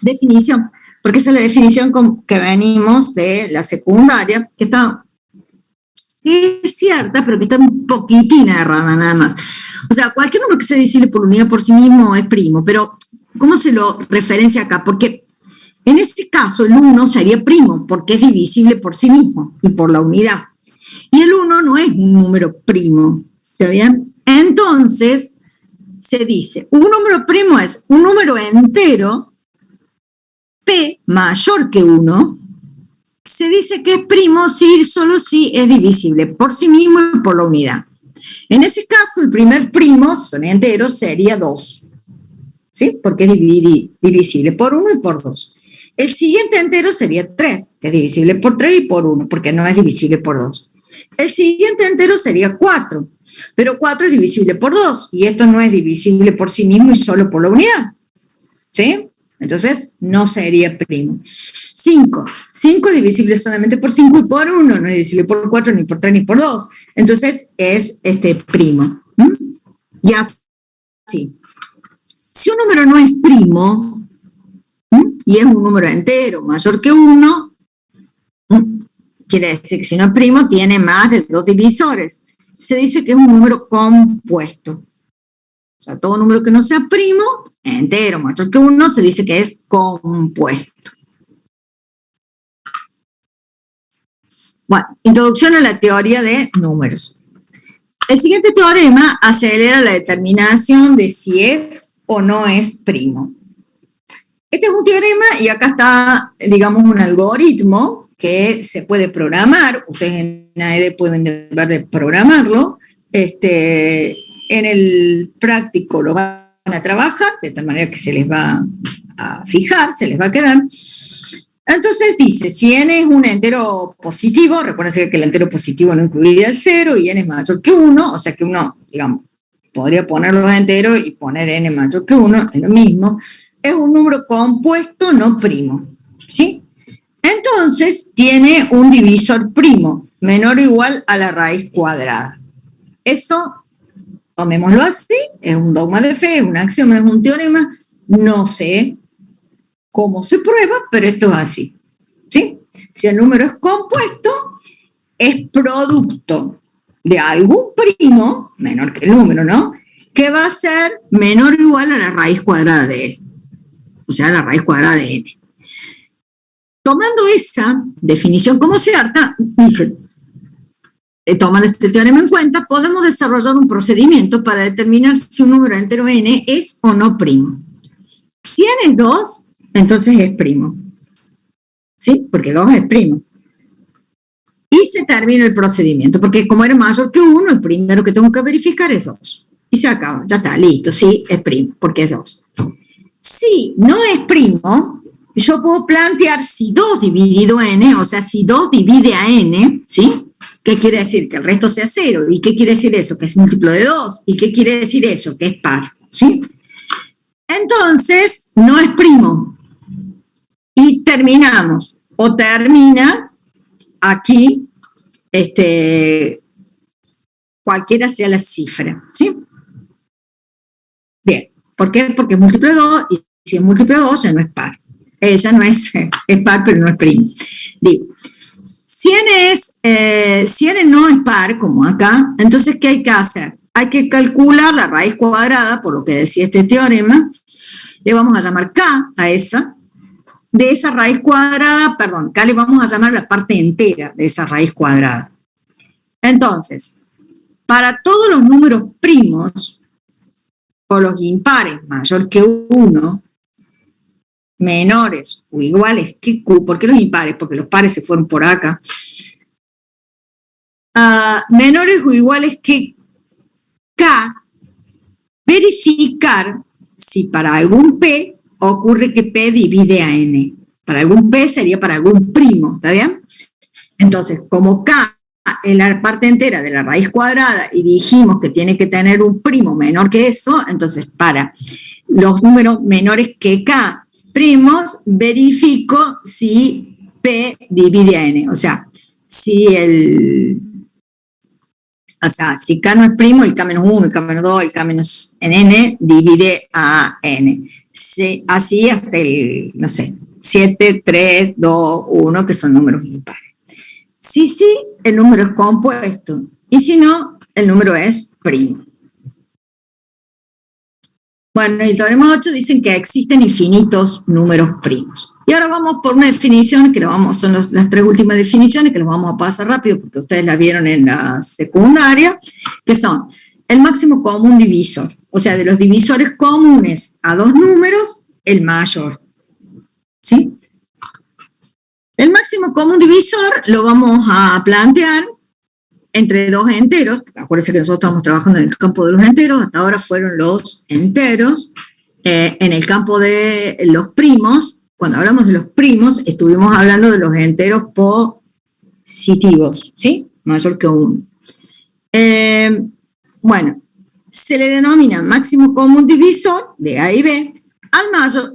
definición, porque esa es la definición que venimos de la secundaria, que está, es cierta, pero que está un poquitín errada nada más. O sea, cualquier número que sea divisible por unidad por sí mismo es primo, pero ¿cómo se lo referencia acá? Porque en este caso el 1 sería primo, porque es divisible por sí mismo y por la unidad. Y el 1 no es un número primo, ¿está bien? Entonces, se dice, un número primo es un número entero, P mayor que 1, se dice que es primo solo si es divisible por sí mismo y por la unidad. En ese caso, el primer primo, son enteros, sería 2, ¿sí? Porque es divisible por 1 y por 2. El siguiente entero sería 3, que es divisible por 3 y por 1, porque no es divisible por 2. El siguiente entero sería 4, pero 4 es divisible por 2, y esto no es divisible por sí mismo y solo por la unidad, ¿sí? Entonces, no sería primo. 5 es divisible solamente por 5 y por 1, no es divisible por 4, ni por 3, ni por 2. Entonces, es primo. Y así. Si un número no es primo, y es un número entero mayor que 1, quiere decir que si no es primo, tiene más de 2 divisores. Se dice que es un número compuesto. O sea, todo número que no sea primo, entero, mayor que 1, se dice que es compuesto. Bueno, introducción a la teoría de números. El siguiente teorema acelera la determinación de si es o no es primo. Este es un teorema y acá está, digamos, un algoritmo que se puede programar. Ustedes en AED pueden deber de programarlo. En el práctico lo van a trabajar de tal manera que se les va a fijar, se les va a quedar. Entonces dice, si n es un entero positivo, recuérdense que el entero positivo no incluiría el 0 y n es mayor que 1, o sea que uno, digamos, podría ponerlo entero y poner n mayor que 1, es lo mismo. Es un número compuesto, no primo, ¿sí? Entonces tiene un divisor primo, menor o igual a la raíz cuadrada. Eso, tomémoslo así, es un dogma de fe, es un axioma, es un teorema, no sé cómo se prueba, pero esto es así, ¿sí? Si el número es compuesto, es producto de algún primo, menor que el número, ¿no? Que va a ser menor o igual a la raíz cuadrada de él. O sea, la raíz cuadrada de n. Tomando esa definición como cierta, dice, tomando este teorema en cuenta, podemos desarrollar un procedimiento para determinar si un número entero n es o no primo. Si n es 2, entonces es primo. ¿Sí? Porque 2 es primo. Y se termina el procedimiento, porque como era mayor que 1, el primero que tengo que verificar es 2. Y se acaba, ya está, listo, sí, es primo, porque es 2. Si no es primo, yo puedo plantear si 2 dividido n, o sea, si 2 divide a n, ¿sí? ¿Qué quiere decir? Que el resto sea 0. ¿Y qué quiere decir eso? Que es múltiplo de 2. ¿Y qué quiere decir eso? Que es par, ¿sí? Entonces, no es primo. Y terminamos. O termina aquí, cualquiera sea la cifra, ¿sí? Bien. ¿Por qué? Porque es múltiplo de 2, y si es múltiplo de 2 ya no es par. Ya no es par, pero no es primo. Digo, si n no es par, como acá, entonces, ¿qué hay que hacer? Hay que calcular la raíz cuadrada, por lo que decía este teorema. Le vamos a llamar k a esa. De esa raíz cuadrada, perdón, k le vamos a llamar la parte entera de esa raíz cuadrada. Entonces, para todos los números primos, o los impares mayor que 1, menores o iguales que q, ¿por qué los impares? Porque los pares se fueron por acá. Menores o iguales que k, verificar si para algún p ocurre que p divide a n. Para algún p sería para algún primo, ¿está bien? Entonces, como k es la parte entera de la raíz cuadrada y dijimos que tiene que tener un primo menor que eso, entonces para los números menores que k primos, verifico si p divide a n. O sea, si k no es primo, el k menos 1, el k menos 2, el k menos n divide a n. Sí, así hasta el, no sé, 7, 3, 2, 1, que son números impares. Si sí, el número es compuesto. Y si no, el número es primo. Bueno, el teorema 8 dicen que existen infinitos números primos. Y ahora vamos por una definición, que son las 3 últimas definiciones, que las vamos a pasar rápido porque ustedes las vieron en la secundaria, que son el máximo común divisor. O sea, de los divisores comunes a 2 números, el mayor. ¿Sí? El máximo común divisor lo vamos a plantear entre 2 enteros. Acuérdense que nosotros estamos trabajando en el campo de los enteros, hasta ahora fueron los enteros. En el campo de los primos, cuando hablamos de los primos, estuvimos hablando de los enteros positivos, ¿sí? Mayor que 1. Bueno, se le denomina máximo común divisor de A y B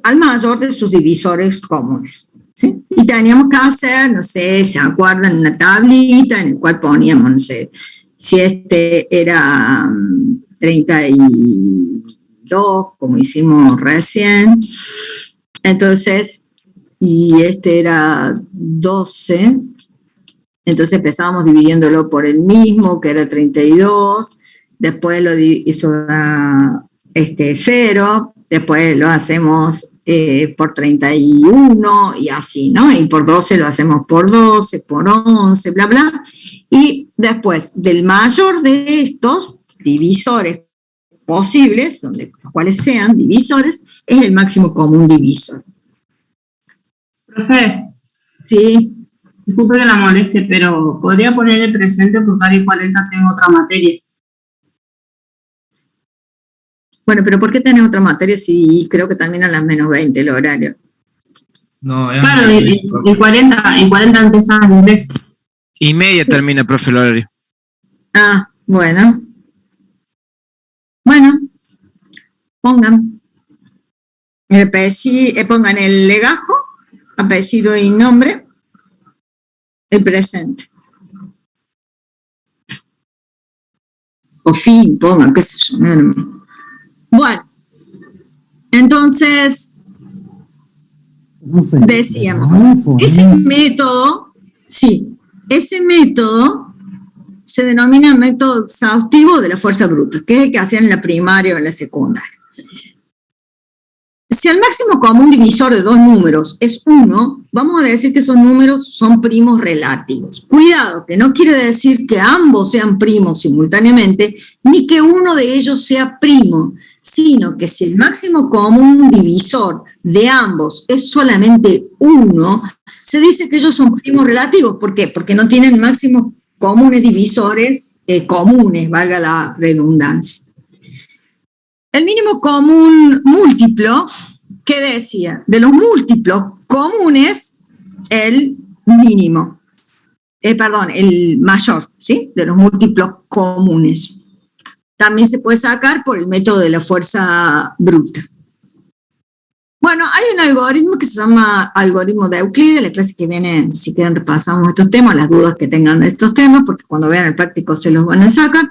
al mayor de sus divisores comunes, ¿sí? Y teníamos que hacer, no sé, ¿se acuerdan? Una tablita en la cual poníamos, no sé, si este era 32, como hicimos recién, entonces, y este era 12, entonces empezábamos dividiéndolo por el mismo, que era 32, después lo hizo 0, después lo hacemos por 31 y así, ¿no? Y por 12 lo hacemos por 12, por 11, bla, bla. Y después, del mayor de estos divisores posibles, los cuales sean divisores, es el máximo común divisor. Profe. Sí. Disculpe que la moleste, pero ¿podría poner el presente porque ahora y 40 tengo otra materia? Bueno, pero ¿por qué tenés otra materia si creo que termina a las menos 20 el horario? No, es claro, en 40 empezás en inglés. Y media termina, profe, el horario. Ah, bueno. Bueno, pongan pongan el legajo, apellido y nombre, el presente. O fin, pongan, qué sé yo. Bueno, entonces, decíamos, ese método, sí, ese método se denomina método exhaustivo de la fuerza bruta, que es el que hacían en la primaria o en la secundaria. Si el máximo común divisor de 2 números es 1, vamos a decir que esos números son primos relativos. Cuidado, que no quiere decir que ambos sean primos simultáneamente, ni que uno de ellos sea primo, sino que si el máximo común divisor de ambos es solamente 1, se dice que ellos son primos relativos. ¿Por qué? Porque no tienen máximos comunes divisores comunes, valga la redundancia. El mínimo común múltiplo, ¿qué decía? De los múltiplos comunes, el mínimo. El mayor, ¿sí? De los múltiplos comunes. También se puede sacar por el método de la fuerza bruta. Bueno, hay un algoritmo que se llama algoritmo de Euclides, la clase que viene, si quieren repasamos estos temas, las dudas que tengan de estos temas, porque cuando vean el práctico se los van a sacar,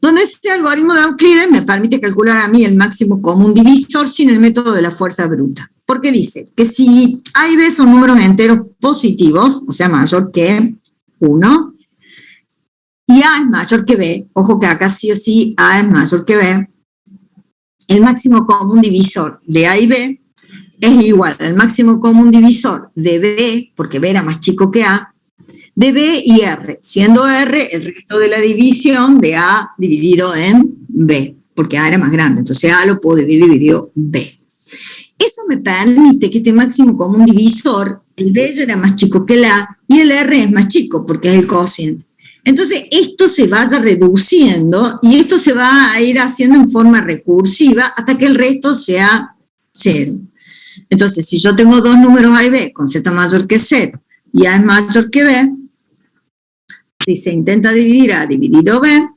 donde este algoritmo de Euclides me permite calcular a mí el máximo común divisor sin el método de la fuerza bruta. Porque dice que si A y B son números enteros positivos, o sea, mayor que 1, y A es mayor que B, ojo que acá sí o sí A es mayor que B, el máximo común divisor de A y B es igual al máximo común divisor de B, porque B era más chico que A, de B y R, siendo R el resto de la división de A dividido en B, porque A era más grande, entonces A lo puedo dividir dividido B. Eso me permite que este máximo común divisor, el B ya era más chico que el A, y el R es más chico, porque es el cociente. Entonces, esto se vaya reduciendo, y esto se va a ir haciendo en forma recursiva hasta que el resto sea 0. Entonces, si yo tengo dos números A y B con Z mayor que 0 y A es mayor que B, si se intenta dividir A dividido B,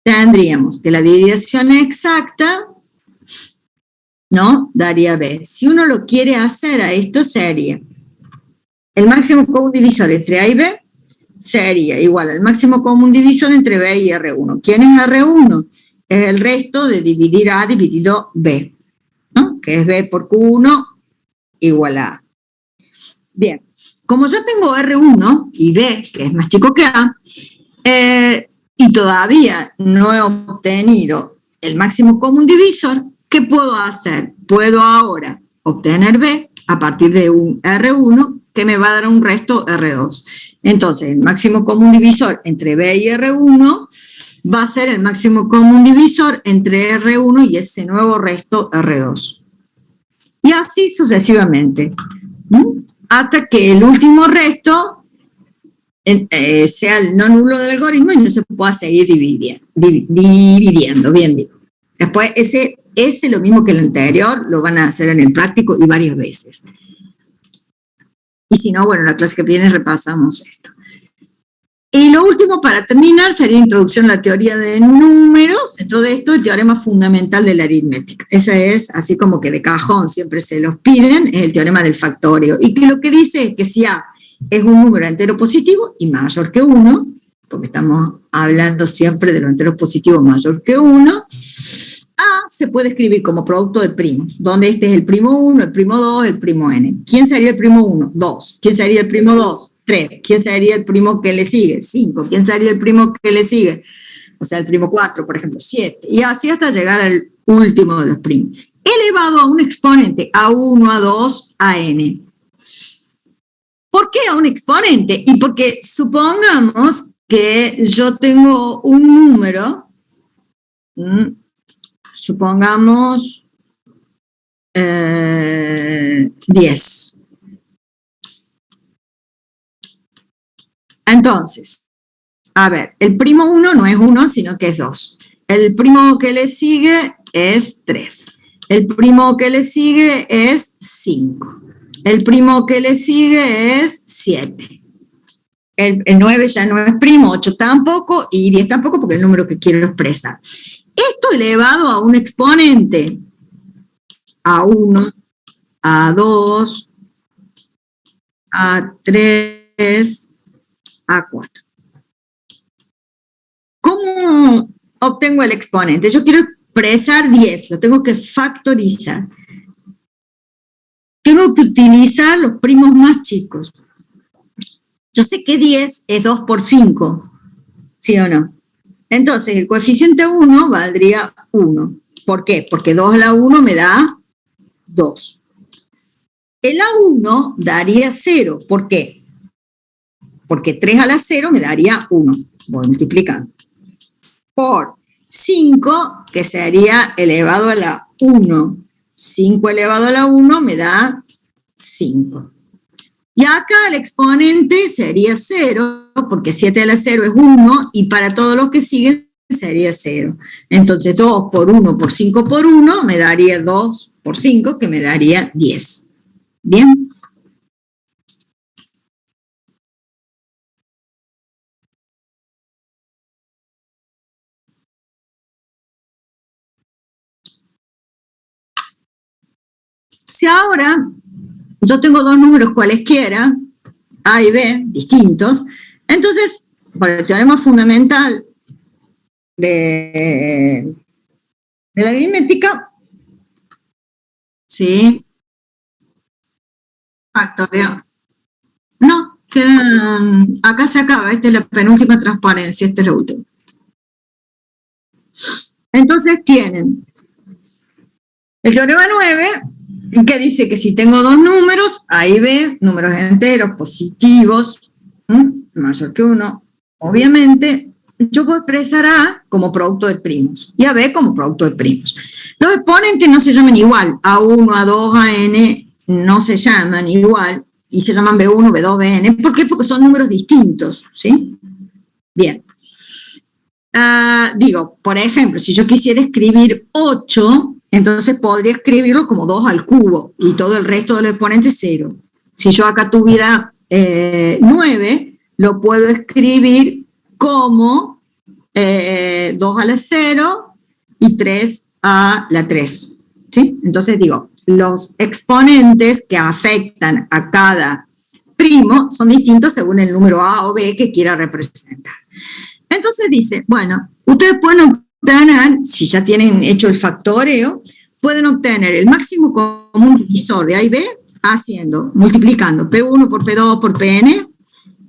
tendríamos que la división exacta, ¿no? Daría B. Si uno lo quiere hacer a esto, sería el máximo común divisor entre A y B sería igual al máximo común divisor entre B y R1. ¿Quién es R1? Es el resto de dividir A dividido B, ¿no? Que es B por Q1 igual a A. Bien, como yo tengo R1 y B, que es más chico que A, y todavía no he obtenido el máximo común divisor, ¿qué puedo hacer? Puedo ahora obtener B a partir de un R1 que me va a dar un resto R2. Entonces, el máximo común divisor entre B y R1 va a ser el máximo común divisor entre R1 y ese nuevo resto R2. Y así sucesivamente, hasta que el último resto sea el no nulo del algoritmo y no se pueda seguir dividiendo, bien digo. Después, ese lo mismo que el anterior, lo van a hacer en el práctico y varias veces. Y si no, bueno, la clase que viene repasamos esto. Y lo último, para terminar, sería introducción a la teoría de números. Dentro de esto, el teorema fundamental de la aritmética. Ese es, así como que de cajón, siempre se los piden, es el teorema del factorio. Y que lo que dice es que si A es un número entero positivo y mayor que 1, porque estamos hablando siempre de los enteros positivos mayor que 1, A se puede escribir como producto de primos, donde este es el primo 1, el primo 2, el primo n. ¿Quién sería el primo 1? 2. ¿Quién sería el primo 2? 3. ¿Quién sería el primo que le sigue? 5. ¿Quién sería el primo que le sigue? O sea, el primo 4, por ejemplo, 7. Y así hasta llegar al último de los primos. Elevado a un exponente, A1, A2, a n. ¿Por qué a un exponente? Y porque supongamos que yo tengo un número, supongamos 10. Entonces, a ver, el primo 1 no es 1, sino que es 2. El primo que le sigue es 3. El primo que le sigue es 5. El primo que le sigue es 7. El 9 ya no es primo, 8 tampoco, y 10 tampoco, porque es el número que quiero expresar. Esto elevado a un exponente, A1, A2, A3, A4. ¿Cómo obtengo el exponente? Yo quiero expresar 10, lo tengo que factorizar. Tengo que utilizar los primos más chicos. Yo sé que 10 es 2 por 5, ¿sí o no? Entonces, el coeficiente 1 valdría 1. ¿Por qué? Porque 2 a la 1 me da 2. El A1 daría 0. ¿Por qué? Porque 3 a la 0 me daría 1. Voy multiplicando. Por 5, que sería elevado a la 1. 5 elevado a la 1 me da 5. Y acá el exponente sería 0, porque 7 a la 0 es 1, y para todos los que siguen sería 0. Entonces 2 por 1 por 5 por 1 me daría 2 por 5, que me daría 10. ¿Bien? Si ahora yo tengo dos números cualesquiera, A y B, distintos, entonces, por el teorema fundamental de la aritmética, ¿sí? Factorial. No, quedan, acá se acaba, esta es la penúltima transparencia, esta es la última. Entonces tienen el teorema 9, que dice que si tengo dos números, A y B, números enteros positivos, mayor que 1, obviamente, yo puedo expresar A como producto de primos y a B como producto de primos. Los exponentes no se llaman igual, A1, A2, AN no se llaman igual y se llaman B1, B2, Bn. ¿Por qué? Porque son números distintos, ¿sí? Bien. Digo, por ejemplo, si yo quisiera escribir 8, entonces podría escribirlo como 2 al cubo y todo el resto de los exponentes 0. Si yo acá tuviera 9, lo puedo escribir como 2 a la 0 y 3 a la 3. ¿Sí? Entonces digo, los exponentes que afectan a cada primo son distintos según el número A o B que quiera representar. Entonces dice, bueno, ustedes pueden obtener, si ya tienen hecho el factoreo, pueden obtener el máximo común divisor de A y B multiplicando P1 por P2 por Pn,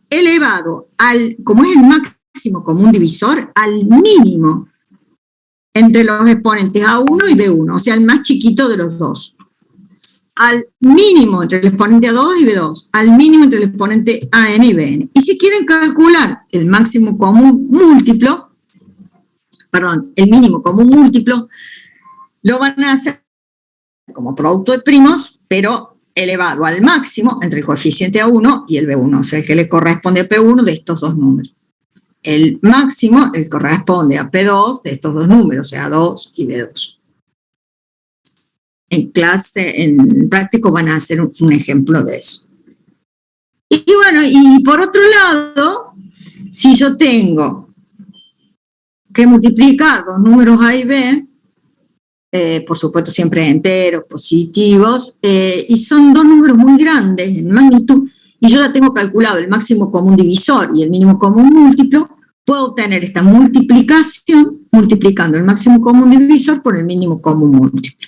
elevado al, como es el máximo común divisor, al mínimo entre los exponentes A1 y B1, o sea, el más chiquito de los dos. Al mínimo entre el exponente A2 y B2, al mínimo entre el exponente AN y BN. Y si quieren calcular el máximo común múltiplo, el mínimo común múltiplo, lo van a hacer como producto de primos, pero elevado al máximo entre el coeficiente A1 y el B1, o sea, el que le corresponde a P1 de estos dos números. El máximo le corresponde a P2 de estos dos números, o sea, A2 y B2. En clase, en práctico, van a hacer un ejemplo de eso. Y bueno, y por otro lado, si yo tengo que multiplicar dos números A y B, por supuesto siempre enteros, positivos, y son dos números muy grandes en magnitud, y yo ya tengo calculado el máximo común divisor y el mínimo común múltiplo, puedo obtener esta multiplicación multiplicando el máximo común divisor por el mínimo común múltiplo.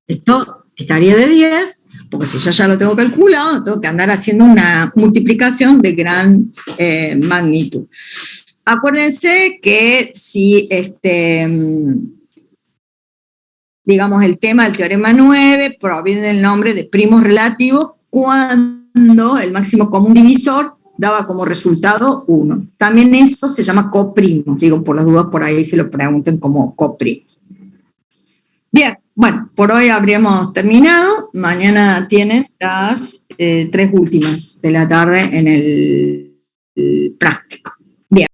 Esto estaría de 10, porque si yo ya lo tengo calculado, no tengo que andar haciendo una multiplicación de gran magnitud. Acuérdense que si, digamos, el tema del teorema 9 proviene del nombre de primos relativos cuando el máximo común divisor daba como resultado 1. También eso se llama coprimos, digo, por las dudas por ahí se lo pregunten como coprimos. Bien, bueno, por hoy habríamos terminado. Mañana tienen las 3 últimas de la tarde en el práctico.